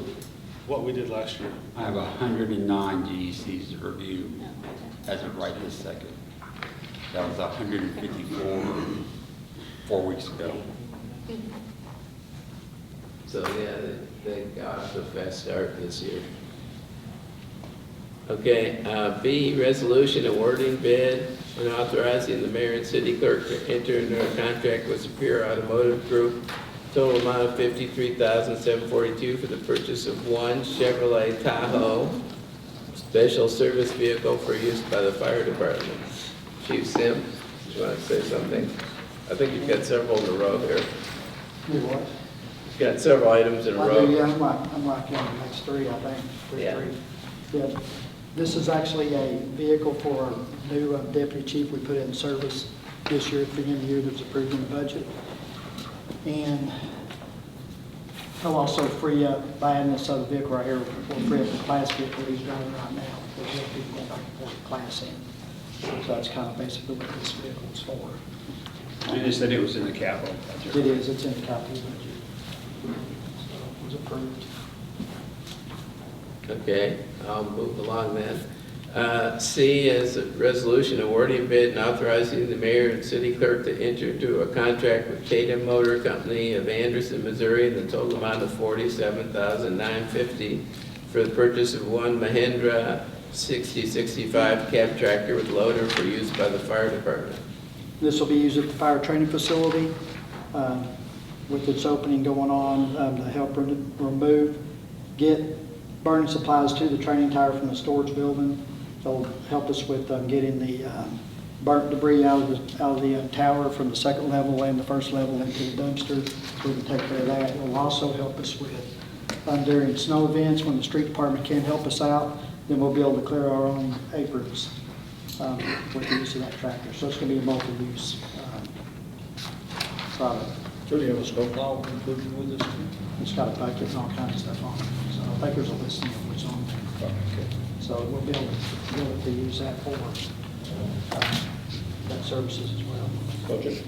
what we did last year. I have 109 GECs to review as of right this second. That was 154 4 weeks ago. so yeah, they got off to a fast start this year. Okay, B, resolution awarding bid and authorizing the mayor and city clerk to enter into a contract with Superior Automotive Group, total amount of $53,742 for the purchase of one Chevrolet Tahoe special service vehicle for use by the fire department. Chief Sim, you want to say something? I think you've got several in a row here. You what? You've got several items in a I row. do, yeah, I'm like in the next 3, I think. Yeah. Yeah. This is actually a vehicle for our new deputy chief we put in service this year at the beginning of the year that was approved in the budget. And he'll also free up, by adding this other vehicle right here, will free up the class vehicle he's driving right now. We'll have people going back and forth to class in. So that's kind of basically what this vehicle is for. And they said it was in the capital budget. It is, it's in the capital budget. So it was approved. Okay, I'll move along then. C is a resolution awarding bid and authorizing the mayor and city clerk to enter into a contract with Tatum Motor Company of Anderson, Missouri, in the total amount of $47,950 for the purchase of one Mahindra 6065 cab tractor with loader for use by the fire department. This will be used at the fire training facility with its opening going on to help get burning supplies to the training tower from the storage building. They'll help us with getting the burnt debris out of the tower from the second level and the first level into the dumpster. We can take care of that. It will also help us with during snow events when the street department can't help us out, then we'll be able to clear our own aprons with the use of that tractor. So it's going to be a multi-use product. So do you have a snowplow included with this? It's got a bucket and all kinds of stuff on it. So I think there's a listing of what's on there. Okay. So we'll be able to use that for that services as well. Budget?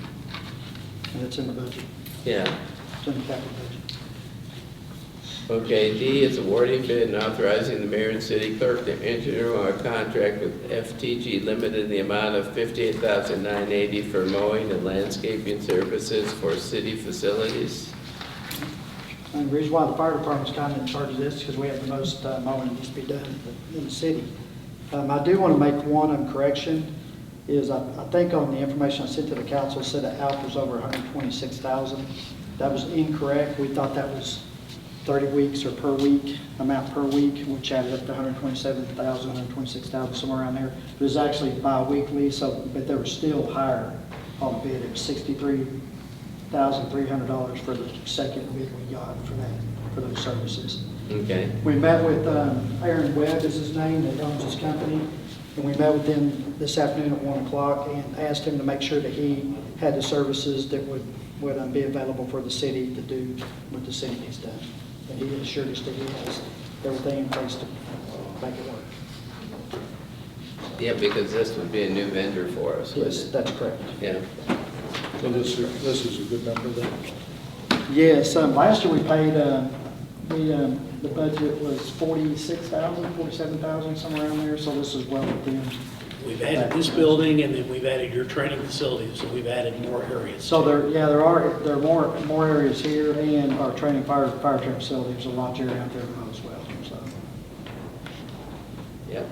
And it's in the budget. Yeah. It's in the capital budget. Okay, D is awarding bid and authorizing the mayor and city clerk to enter into a contract with FTG Limited in the amount of $58,980 for mowing and landscaping services for city facilities. And the reason why the fire department's kind of in charge of this is because we have the most mowing that needs to be done in the city. I do want to make one correction, is I think on the information I sent to the council, it said that ALP was over 126,000. That was incorrect. We thought that was 30 weeks or per week, amount per week, which added up to 127,000, 126,000, somewhere around there. It was actually bi-weekly, but they were still higher on the bid. It was $63,300 for the second bid we got for those services. Okay. We met with Aaron Webb is his name, that owns this company, and we met with him this afternoon at 1 o'clock and asked him to make sure that he had the services that would be available for the city to do what the city needs done. And he assured us that he has everything in place to make it work. Yeah, because this would be a new vendor for us, wouldn't Yes, it? that's correct. Yeah. So this is a good number then? Yes, last year we paid, the budget was 46,000, 47,000, somewhere around there, so this is well within. We've added this building, and then we've added your training facility, so we've added more areas. So there are more areas here, and our training fire training facility, there's a large area out there as well, so. Yep.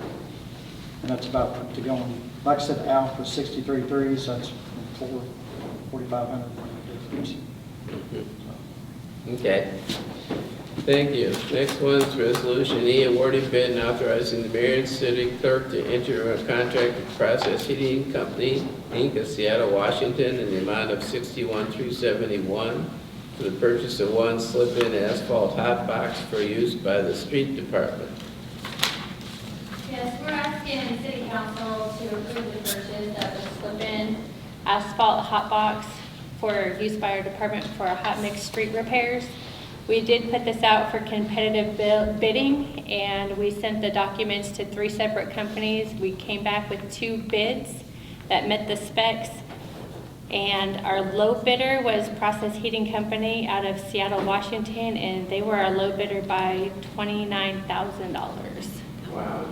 And that's about to go on, like I said, out for 63.3, so that's 4,500. Okay. Thank you. Next one's Resolution E, awarding bid and authorizing the mayor and city clerk to enter a contract with Process Heating Company, Inc. of Seattle, Washington, in the amount of $61,371 for the purchase of one slip-in asphalt hot box for use by the street department. Yes, we're asking the city council to approve the purchase of a slip-in asphalt hot box for use by our department for our hot mix street repairs. We did put this out for competitive bidding, and we sent the documents to 3 separate companies. We came back with 2 bids that met the specs, and our low bidder was Process Heating Company out of Seattle, Washington, and they were our low bidder by $29,000. Wow.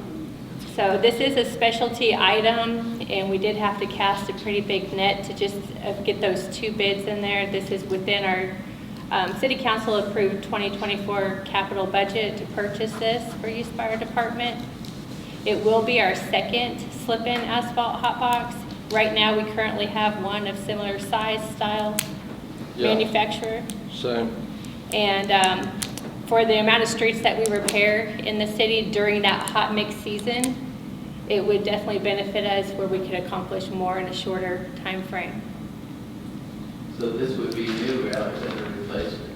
So this is a specialty item, and we did have to cast a pretty big net to just get those 2 bids in there. This is within our City Council approved 2024 capital budget to purchase this for use by our department. It will be our second slip-in asphalt hot box. Right now, we currently have one of similar size, style, manufacturer. Same. And for the amount of streets that we repair in the city during that hot mix season, it would definitely benefit us where we could accomplish more in a shorter time frame. So this would be new rather than a replacement?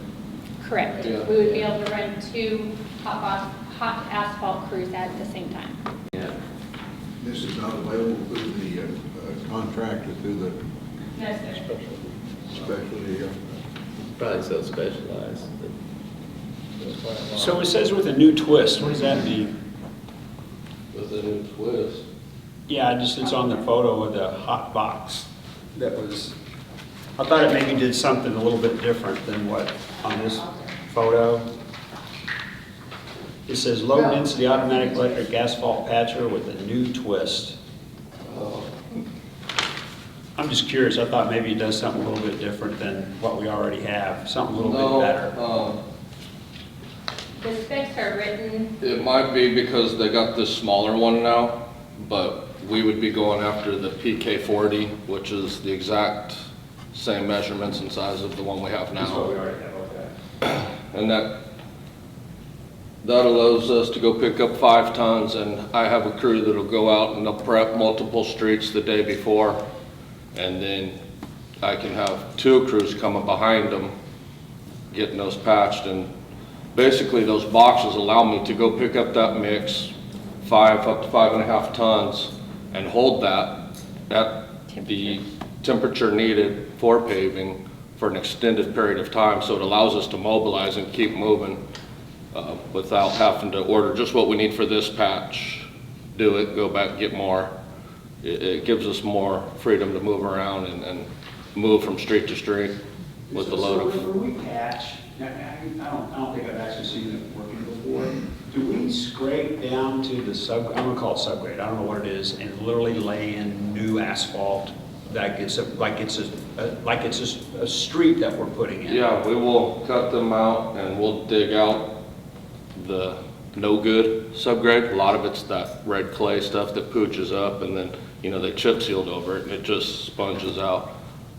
Correct. Yeah. We would be able to run 2 hot asphalt crews at the same time. Yeah. This is not available through the contract or through the No, sir. specialty. Probably so specialized. So it says with a new twist, what does that mean? With a new twist. Yeah, it's on the photo of the hot box. That was, I thought it maybe did something a little bit different than what on this photo. It says low density automatic electric asphalt patcher with a new twist. I'm just curious, I thought maybe it does something a little bit different than what we already have, something a little bit better. The specs are written, It might be because they got this smaller one now, but we would be going after the PK40, which is the exact same measurements and size of the one we have That's what we now. already have, okay. And that allows us to go pick up 5 tons, and I have a crew that'll go out and they'll prep multiple streets the day before, and then I can have 2 crews coming behind them, getting those patched, and basically those boxes allow me to go pick up that mix, 5 up to 5.5 tons, and hold that at the temperature needed for paving for an extended period of time. So it allows us to mobilize and keep moving without having to order just what we need for this patch, do it, go back, get more. It gives us more freedom to move around and move from street to street with the load So of. when we patch, I don't think I've actually seen it working before. Do we scrape down to the I'm gonna call it subgrade, I don't know what it is, and literally lay in new asphalt that gets, like it's a street that we're putting in? Yeah, we will cut them out and we'll dig out the no good subgrade. A lot of it's that red clay stuff that pooches up, and then, they chip sealed over it and it just sponges out.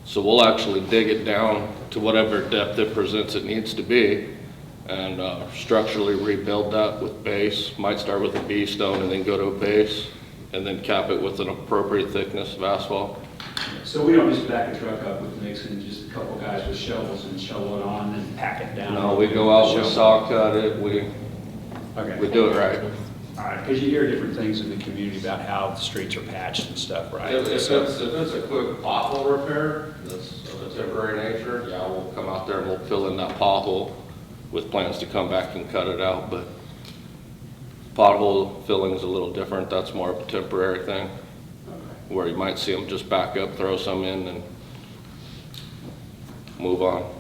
So we'll actually dig it down to whatever depth it presents it needs to be, and structurally rebuild that with base. Might start with a B stone and then go to a base, and then cap it with an appropriate thickness of asphalt. So we don't just back a truck up with mix and just a couple guys with shovels and shovel it on and pack it down? No, we go out, we Shovel. saw cut it, we Okay. do it right. All right, because you hear different things in the community about how the streets are patched and stuff, right? If it's a quick pothole repair, that's of a temporary nature, yeah, we'll come out there and we'll fill in that pothole with plans to come back and cut it out, but pothole filling is a little different. That's more of a temporary thing, where you might see them just back up, throw some in, and move on.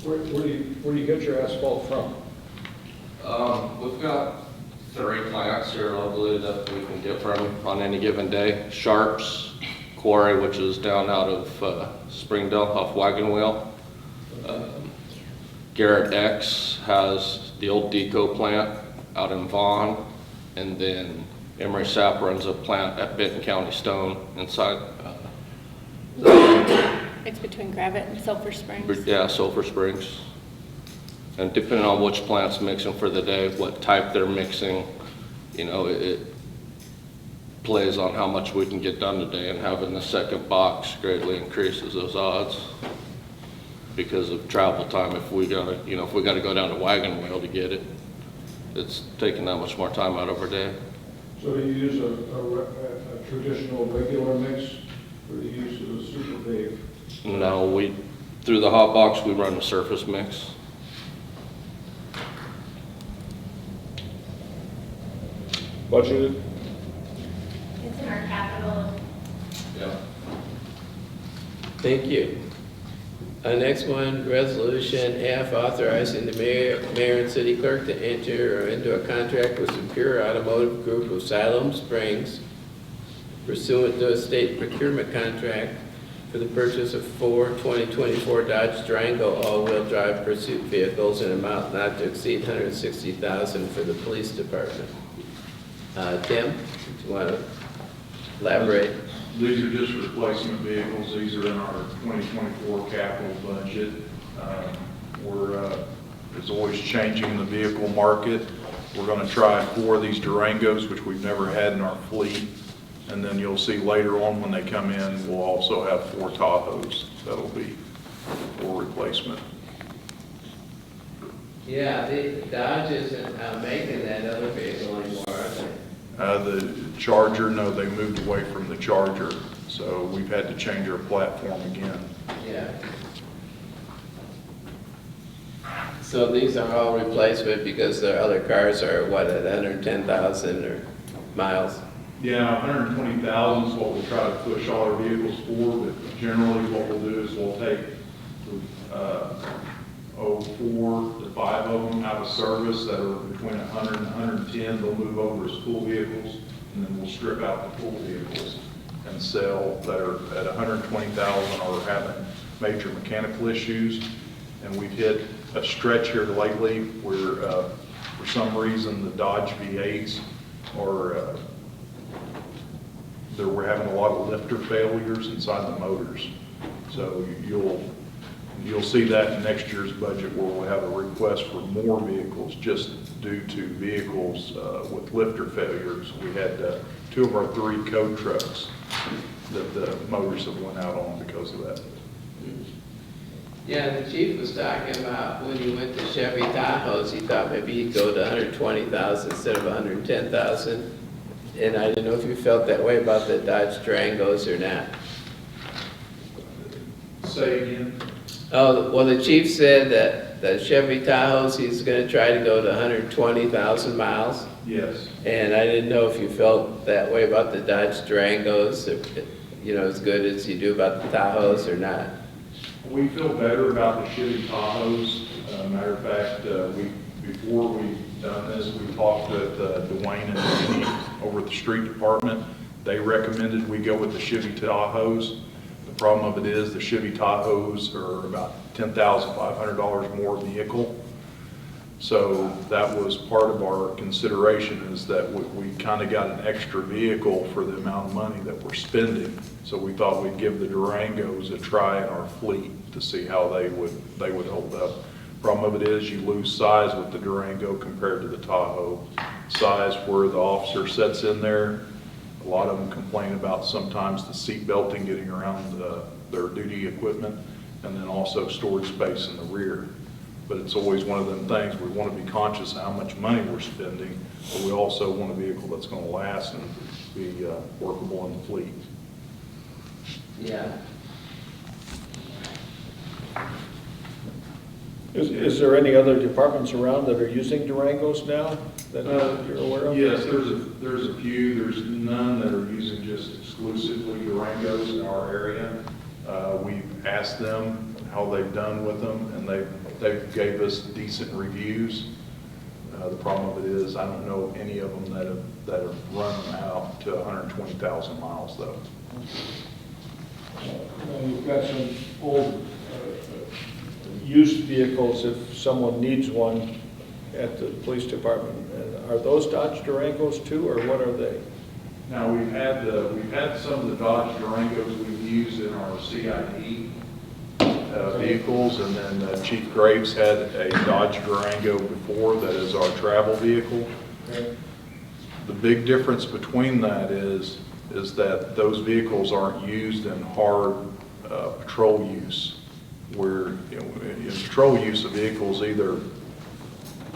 Where do you get your asphalt from? We've got 3 plants here locally that we can get from on any given day. Sharps Quarry, which is down out of Springdale off Wagon Wheel. Garrett X has the old Deco plant out in Vaughn. And then Emery Sapp runs a plant at Benton County Stone inside, It's between Gravette and Sulphur Springs. yeah, Sulphur Springs. And depending on which plant's mixing for the day, what type they're mixing, you know, it plays on how much we can get done today, and having the second box greatly increases those odds because of travel time. If we gotta go down to Wagon Wheel to get it, it's taking that much more time out of our day. So do you use a traditional regular mix, or do you use a super big? No, through the hot box, we run a surface mix. Budgeted? It's in our capital. Yeah. Thank you. Next one, resolution F, authorizing the mayor and city clerk to enter into a contract with Superior Automotive Group of Siloam Springs pursuant to a state procurement contract for the purchase of 4 2024 Dodge Durango all-wheel drive pursuit vehicles in an amount not to exceed $160,000 for the police department. Tim, do you want to elaborate? These are just replacement vehicles. These are in our 2024 capital budget. It's always changing in the vehicle market. We're going to try 4 of these Durangos, which we've never had in our fleet. And then you'll see later on when they come in, we'll also have 4 Tahoes. That'll be for replacement. Yeah, the Dodge isn't making that other vehicle anymore, are they? The Charger, no, they moved away from the Charger. So we've had to change our platform again. Yeah. So these are all replacement because the other cars are, what, at 110,000 or miles? Yeah, 120,000 is what we try to push all our vehicles for, but generally what we'll do is we'll take 4 to 5 of them out of service that are between 100 and 110. They'll move over as pool vehicles, and then we'll strip out the pool vehicles and sell that are at 120,000 or having major mechanical issues. And we've hit a stretch here lately where for some reason the Dodge V8s are we're having a lot of lifter failures inside the motors. So you'll see that in next year's budget where we'll have a request for more vehicles just due to vehicles with lifter failures. We had 2 of our 3 code trucks that the motors have went out on because of that. Yeah, the chief was talking about when he went to Chevy Tahoes, he thought maybe he'd go to 120,000 instead of 110,000. And I didn't know if you felt that way about the Dodge Durangos or not. Say again? Oh, well, the chief said that the Chevy Tahoes, he's going to try to go to 120,000 miles. Yes. And I didn't know if you felt that way about the Dodge Durangos, as good as you do about the Tahoes or not. We feel better about the Chevy Tahoes. Matter of fact, before we done this, we talked with Dwayne and Jenny over at the street department. They recommended we go with the Chevy Tahoes. The problem of it is the Chevy Tahoes are about $10,500 more vehicle. So that was part of our consideration, is that we kind of got an extra vehicle for the amount of money that we're spending. So we thought we'd give the Durangos a try in our fleet to see how they would hold up. Problem of it is you lose size with the Durango compared to the Tahoe. Size where the officer sits in there. A lot of them complain about sometimes the seat belting getting around their duty equipment, and then also storage space in the rear. But it's always one of them things, we want to be conscious of how much money we're spending, but we also want a vehicle that's going to last and be workable in the fleet. Yeah. Is there any other departments around that are using Durangos now that you're aware of? Yes, there's a few. There's none that are using just exclusively Durangos in our area. We've asked them how they've done with them, and they gave us decent reviews. The problem of it is I don't know any of them that have run them out to 120,000 miles though. You've got some old used vehicles. If someone needs one at the police department. And are those Dodge Durangos too, or what are they? Now, we've had some of the Dodge Durangos we've used in our CID vehicles, and then Chief Graves had a Dodge Durango before that is our travel vehicle. Okay. The big difference between that is that those vehicles aren't used in hard patrol use, where in patrol use, a vehicle is either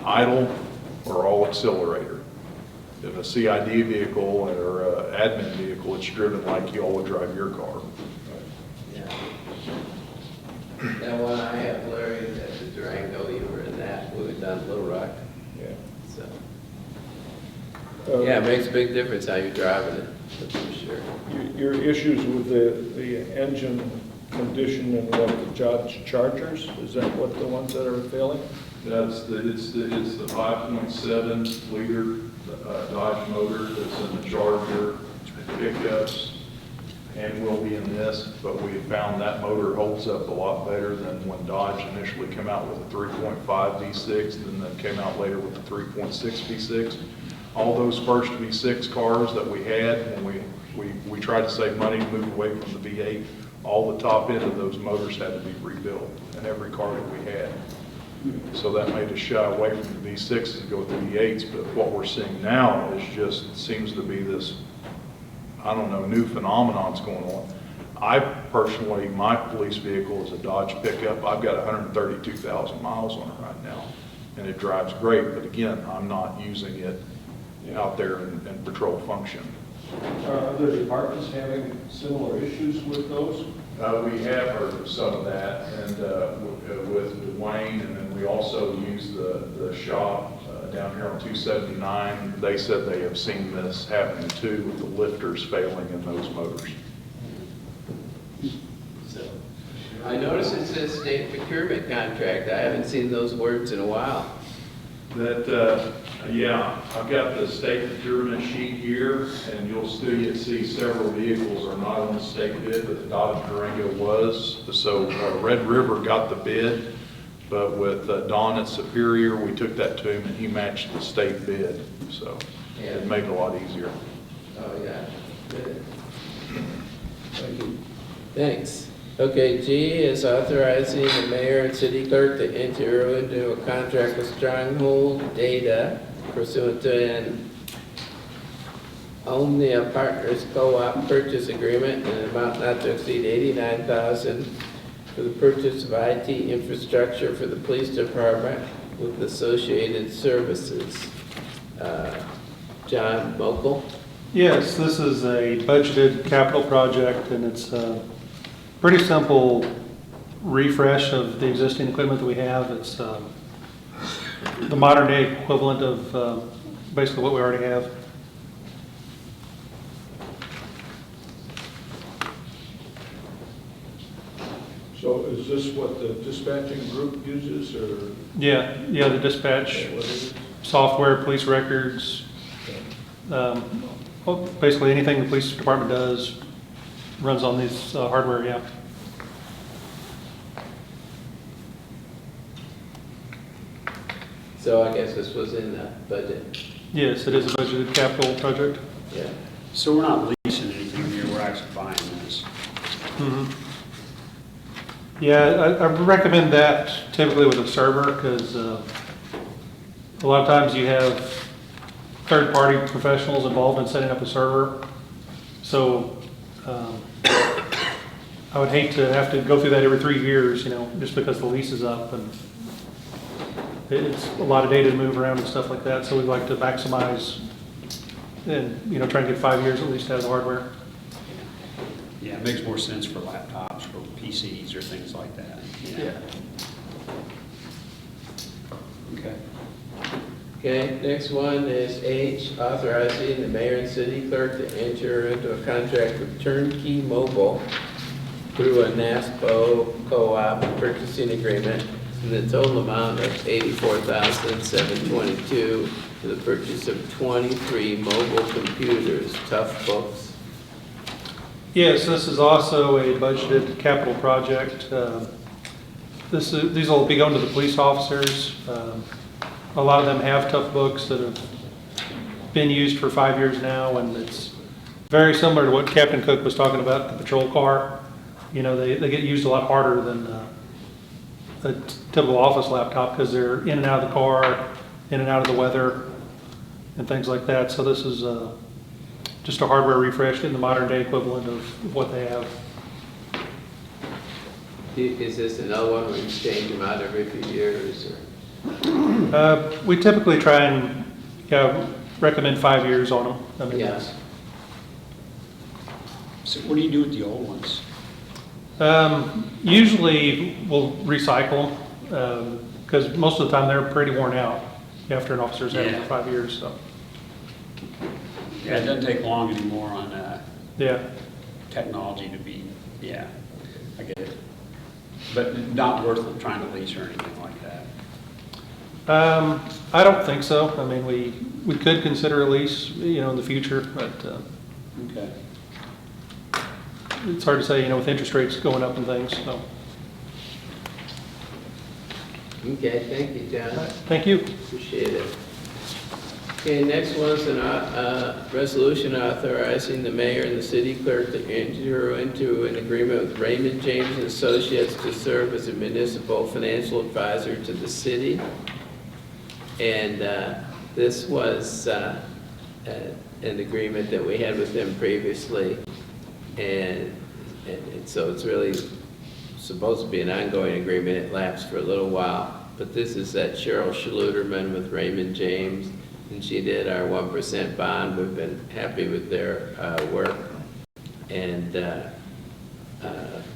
idle or all accelerator. In a CID vehicle or an admin vehicle, it's driven like you all would drive your car. Yeah. That one I have, Larry, that's the Durango, you were in that, we were down Little Rock, Yeah. so. Yeah, it makes a big difference how you're driving it, that's for sure. Your issues with the engine condition and what the Dodge Chargers, is that what the ones that are failing? It's the 5.7 liter Dodge motor that's in the Charger pickups and will be in this, but we found that motor holds up a lot better than when Dodge initially came out with a 3.5 V6 and then came out later with a 3.6 V6. All those first V6 cars that we had, when we tried to save money and move away from the V8, all the top end of those motors had to be rebuilt in every car that we had. So that made us shy away from the V6s and go with the V8s, but what we're seeing now is just, seems to be this, I don't know, new phenomenon's going on. I personally, my police vehicle is a Dodge pickup. I've got 132,000 miles on it right now, and it drives great, but again, I'm not using it out there in patrol function. Are other departments having similar issues with those? We have heard of some of that, and with Dwayne, and then we also use the shop down here on 279. They said they have seen this happening too, with the lifters failing in those motors. So, I noticed it says state procurement contract, I haven't seen those words in a while. That, yeah, I've got the state procurement sheet here, and you'll still see several vehicles are not on the state bid, but the Dodge Durango was. So Red River got the bid, but with Don at Superior, we took that to him and he matched the state bid. So it made it a lot easier. Oh, yeah, good. Thanks. Okay, G is authorizing the mayor and city clerk to enter into a contract with Stronghold Data pursuant to an Omnia Partners Co-op purchase agreement in an amount not to exceed $89,000 for the purchase of IT infrastructure for the police department with associated services. John Mokel? Yes, this is a budgeted capital project, and it's pretty simple refresh of the existing equipment that we have. It's the modern day equivalent of basically what we already have. So is this what the dispatching group uses, or? Yeah, the dispatch software, police records, well, basically anything the police department does runs on this hardware, yeah. So I guess this was in the budget. Yes, it is a budgeted capital project. Yeah. So we're not leasing anything here, we're actually buying this. Mm-hmm. Yeah, I recommend that typically with a server, because a lot of times you have third-party professionals involved in setting up a server. So I would hate to have to go through that every 3 years, just because the lease is up, and it's a lot of data to move around and stuff like that. So we like to maximize and, try and get 5 years at least out of the hardware. Yeah, it makes more sense for laptops, for PCs, or things like that. Yeah. Okay. Okay, next one is H, authorizing the mayor and city clerk to enter into a contract with Turnkey Mobile through a NASPO co-op purchasing agreement in the total amount of $84,722 for the purchase of 23 mobile computers, tough books. Yes, this is also a budgeted capital project. These will be going to the police officers. A A lot of them have tough books that have been used for 5 years now, and it's very similar to what Captain Cook was talking about, the patrol car. You know, they get used a lot harder than a typical office laptop because they're in and out of the car, in and out of the weather, and things like that. So this is just a hardware refresh in the modern day equivalent of what they have. Is this another one where you change them out every few years? Or? We typically try and recommend 5 years on them. I mean, Yes. So what do you do with the old ones? Usually we'll recycle them because most of the time they're pretty worn out after an officer's had them for 5 years. So Yeah, it doesn't take long anymore on yeah, technology to be, yeah, I get it. But not worth trying to lease or anything like that. I don't think so. I mean, we could consider a lease, you know, in the future, but Okay. it's hard to say, you know, with interest rates going up and things. So Okay, thank you, John. thank you. Appreciate it. Okay, next one's a resolution authorizing the mayor and the city clerk to enter into an agreement with Raymond James and Associates to serve as a municipal financial advisor to the city. And this was an agreement that we had with them previously. And so it's really supposed to be an ongoing agreement. It lapsed for a little while. But this is that Cheryl Schluterman with Raymond James. And she did our 1% bond. We've been happy with their work. And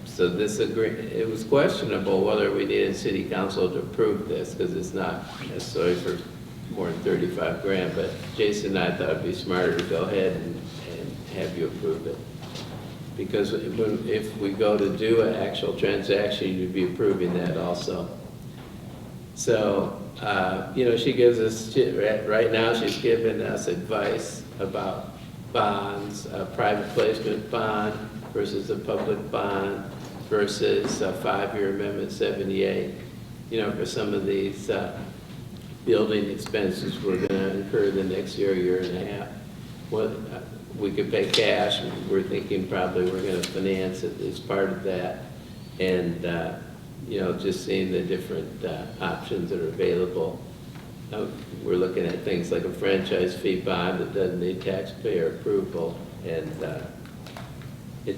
so this it was questionable whether we needed city council to approve this because it's not necessarily for more than 35 grand. But Jason and I thought it'd be smarter to go ahead and have you approve it. Because if we go to do an actual transaction, you'd be approving that also. So, you know, she gives us, right now she's giving us advice about bonds, a private placement bond versus a public bond versus a 5-year Amendment 78. You know, for some of these building expenses we're going to incur the next year and a half. We could pay cash, and we're thinking probably we're going to finance it as part of that. And you know, just seeing the different options that are available. We're looking at things like a franchise fee bond that doesn't need taxpayer approval. And you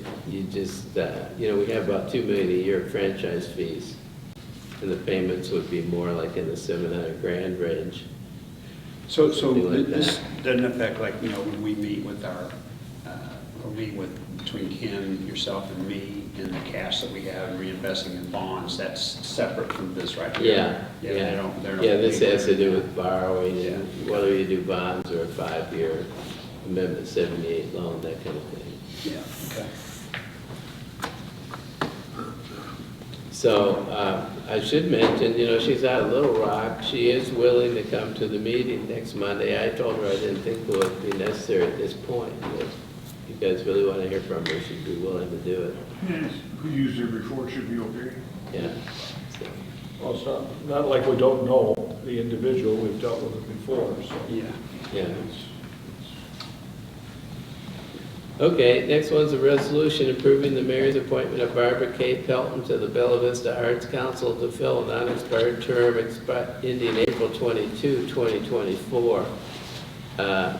know, we have about $2 million a year franchise fees. And the payments would be more like in the 700 grand range. So Like this doesn't affect, like, you know, when we meet with between Kim, yourself, and me, and the cash that we have and reinvesting in bonds, that's separate from this right here? Yeah. They're Yeah, this has to do with borrowing, Yeah. and whether you do bonds or a 5-year Amendment 78 loan, that kind of thing. Yeah, okay. So I should mention, you know, she's out of Little Rock. She is willing to come to the meeting next Monday. I told her I didn't think it would be necessary at this point. But if you guys really want to hear from her, she'd be willing to do it. Yes, we used her before, it should be okay. Yeah. So. Well, it's not like we don't know the individual, we've dealt with it before, so. Yeah. Okay, next one's a resolution approving the mayor's appointment of Barbara K. Pelton to the Bella Vista Arts Council to fill an unexpired term ending April 22, 2024,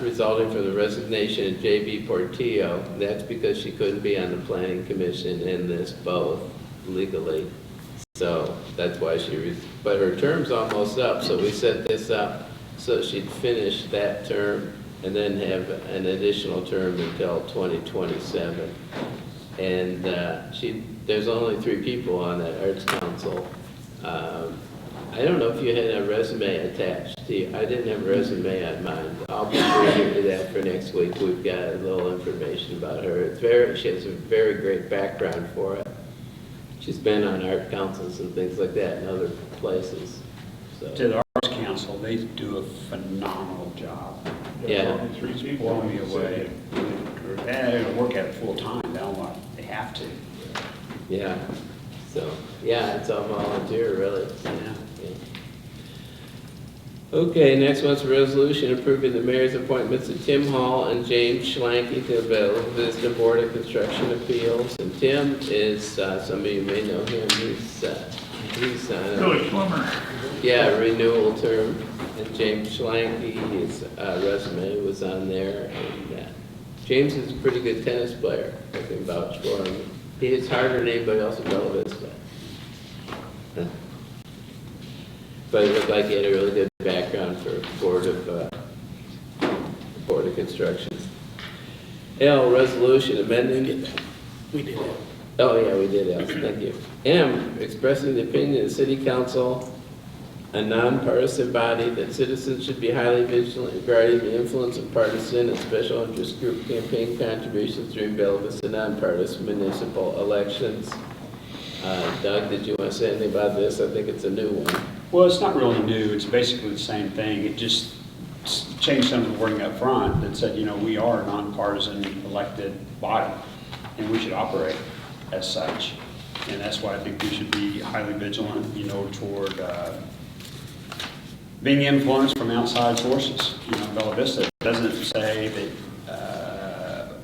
resulting from the resignation of J.B. Portillo. That's because she couldn't be on the planning commission and this both legally. So that's why but her term's almost up, so we set this up so she'd finish that term and then have an additional term until 2027. And there's only 3 people on that Arts Council. I don't know if you had a resume attached to you. I didn't have a resume on mine. I'll be bringing you that for next week. We've got a little information about her. She has a very great background for it. She's been on art councils and things like that in other places. So. To the Arts Council, they do a phenomenal job. Yeah. Blowing me away. They don't work at it full time, they have to. Yeah. So, yeah, it's all volunteer, really. So, Yeah. yeah. Okay, next one's a resolution approving the mayor's appointments of Tim Hall and James Schlanke to the Vista Board of Construction Appeals. And Tim is, some of you may know him, he's on Billy Swimmer. renewal term. And James Schlanke, his resume was on there. And James is a pretty good tennis player. I can vouch for him. He hits harder than anybody else in Bella Vista. But it looked like he had a really good background for Board of Construction. L, resolution amending. We did that. Oh, yeah, we did, L, thank you. M, expressing the opinion of the city council, a nonpartisan body, that citizens should be highly vigilant regarding the influence of partisan and special interest group campaign contributions during Bella Vista nonpartisan municipal elections. Doug, did you want to say anything about this? I think it's a new one. Well, it's not really new, it's basically the same thing. It just changed some of the wording up front that said, you know, we are a nonpartisan elected body, and we should operate as such. And that's why I think we should be highly vigilant, you know, toward being influenced from outside sources. You know, Bella Vista doesn't say that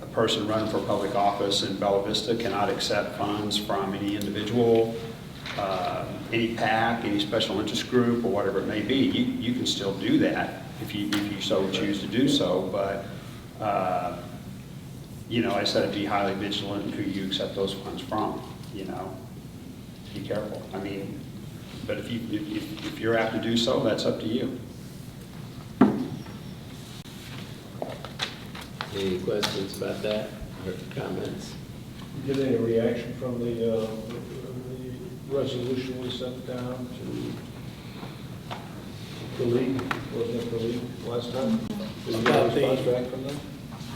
a person running for public office in Bella Vista cannot accept funds from any individual, any PAC, any special interest group, or whatever it may be. You can still do that if you so choose to do so, but you know, I said be highly vigilant in who you accept those funds from. You know, be careful. I mean, but if you're apt to do so, that's up to you. Any questions about that or comments? Get any reaction from the resolution we sent down to the league? Wasn't it the league last time? Did you get a response back from them?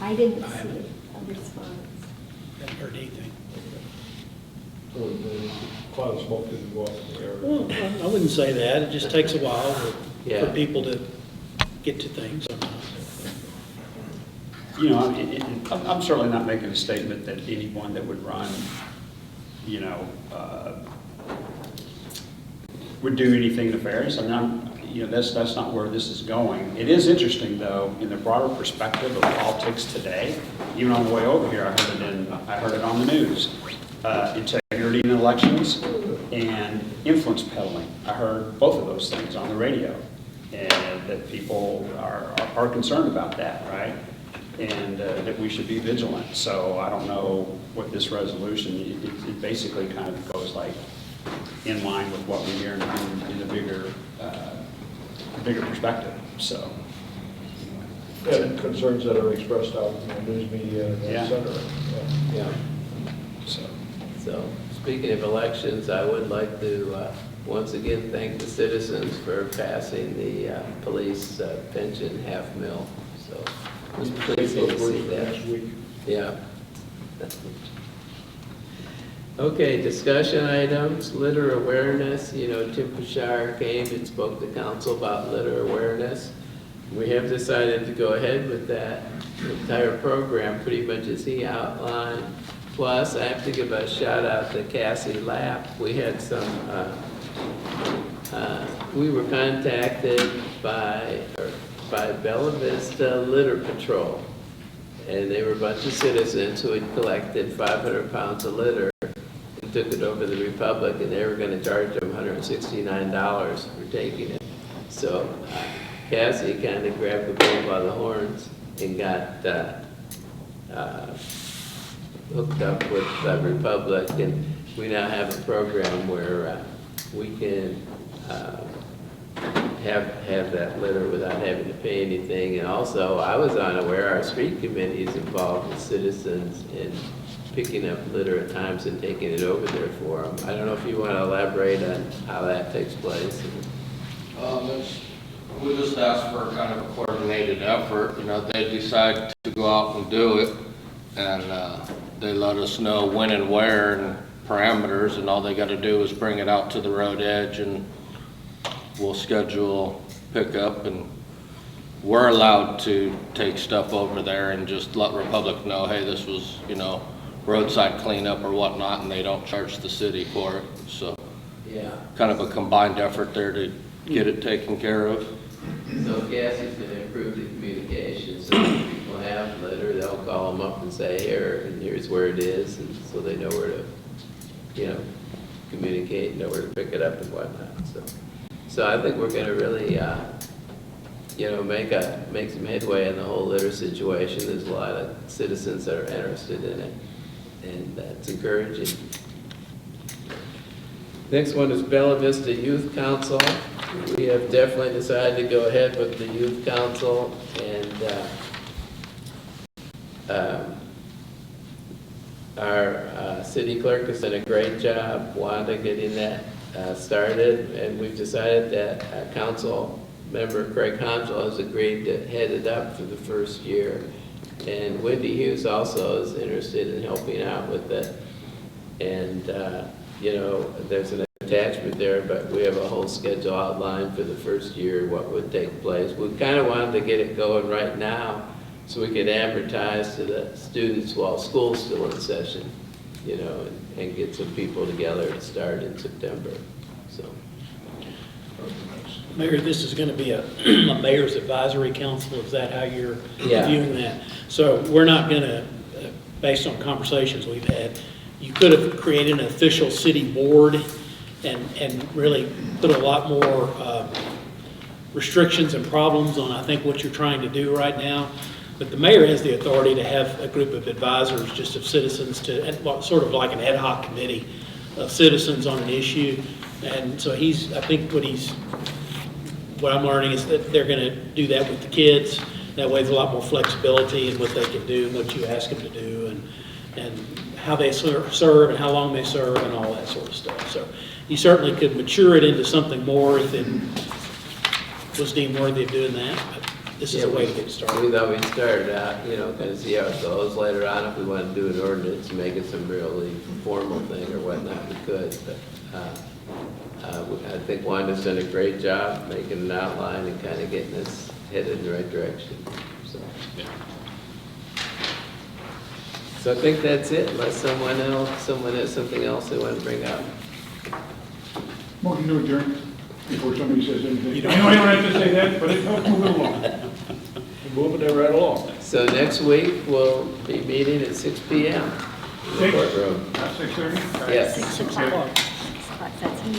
I didn't see a response. Haven't heard anything. So the cloud of smoke didn't go up in the air? Well, I wouldn't say that. It just takes a while Yeah. for people to get to things. You know, I'm certainly not making a statement that anyone that would run, you know, would do anything nefarious. I mean, you know, that's not where this is going. It is interesting, though, in the broader perspective of politics today. Even on the way over here, I heard it on the news. Integrity in elections and influence peddling. I heard both of those things on the radio, and that people are concerned about that, right? And that we should be vigilant. So I don't know what this resolution, it basically kind of goes like in line with what we hear in the bigger perspective. So. And concerns that are expressed out in the news media, et cetera. Yeah. So, speaking of elections, I would like to once again thank the citizens for passing the police pension half mil. So, it was pleasing to see that. Next week. Yeah. Okay, discussion items, litter awareness. You know, Tim Pashar came and spoke to council about litter awareness. We have decided to go ahead with that entire program pretty much as he outlined. Plus, I have to give a shout out to Cassie Lapp. We had some, we were contacted by Bella Vista Litter Patrol. And they were a bunch of citizens who had collected 500 pounds of litter and took it over to the Republic, and they were going to charge them $169 for taking it. So Cassie kind of grabbed the bull by the horns and got hooked up with the Republic, and we now have a program where we can have that litter without having to pay anything. And also, I was unaware our street committee is involved with citizens in picking up litter at times and taking it over there for them. I don't know if you want to elaborate on how that takes place. We just asked for kind of a coordinated effort. You know, they decide to go out and do it, and they let us know when and where and parameters, and all they got to do is bring it out to the road edge, and we'll schedule pickup, and we're allowed to take stuff over there and just let Republic know, hey, this was, you know, roadside cleanup or whatnot, and they don't charge the city for it. So, yeah, kind of a combined effort there to get it taken care of. So Cassie's gonna improve the communication, so when people have litter, they'll call them up and say, here, and here's where it is, and so they know where to, you know, communicate, know where to pick it up and whatnot, so. So I think we're gonna really, you know, make some headway in the whole litter situation. There's a lot of citizens that are interested in it, and that's encouraging. Next one is Bella Vista Youth Council. We have definitely decided to go ahead with the Youth Council, and our city clerk has done a great job, Wanda, getting that started, and we've decided that council member Craig Hansel has agreed to head it up for the first year. And Wendy Hughes also is interested in helping out with it. And, you know, there's an attachment there, but we have a whole schedule outlined for the first year, what would take place. We kind of wanted to get it going right now so we could advertise to the students while school's still in session, you know, and get some people together to start in September, so. Mayor, this is going to be a mayor's advisory council. Is that how you're Yeah. viewing that? So we're not going to, based on conversations we've had, you could have created an official city board and really put a lot more restrictions and problems on, I think, what you're trying to do right now. But the mayor has the authority to have a group of advisors, just of citizens, to sort of like an ad hoc committee of citizens on an issue. And so I think what I'm learning is that they're going to do that with the kids. That way there's a lot more flexibility in what they can do, what you ask them to do, and how they serve and how long they serve and all that sort of stuff. So you certainly could mature it into something more if it was deemed worthy of doing that. But this is a way to get started. We thought we'd start out, you know, kind of see how it goes. Later on, if we want to do an ordinance, make it some really formal thing or whatnot, we could. But I think Wanda's done a great job making an outline and kind of getting us headed in the right direction. So I think that's it, unless someone has something else they want to bring up. Motion to adjourn before somebody says anything. I know I don't have to say that, but it helps move it along. Moving it right along. So next week, we'll be meeting at 6 p.m. in the Six? courtroom. 6:30? Yes. 6 o'clock. That's me.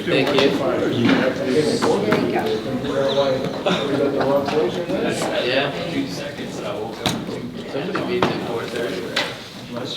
Thank you. There you go. Yeah. 2 seconds, I woke up. Somebody meets at 4:30, right?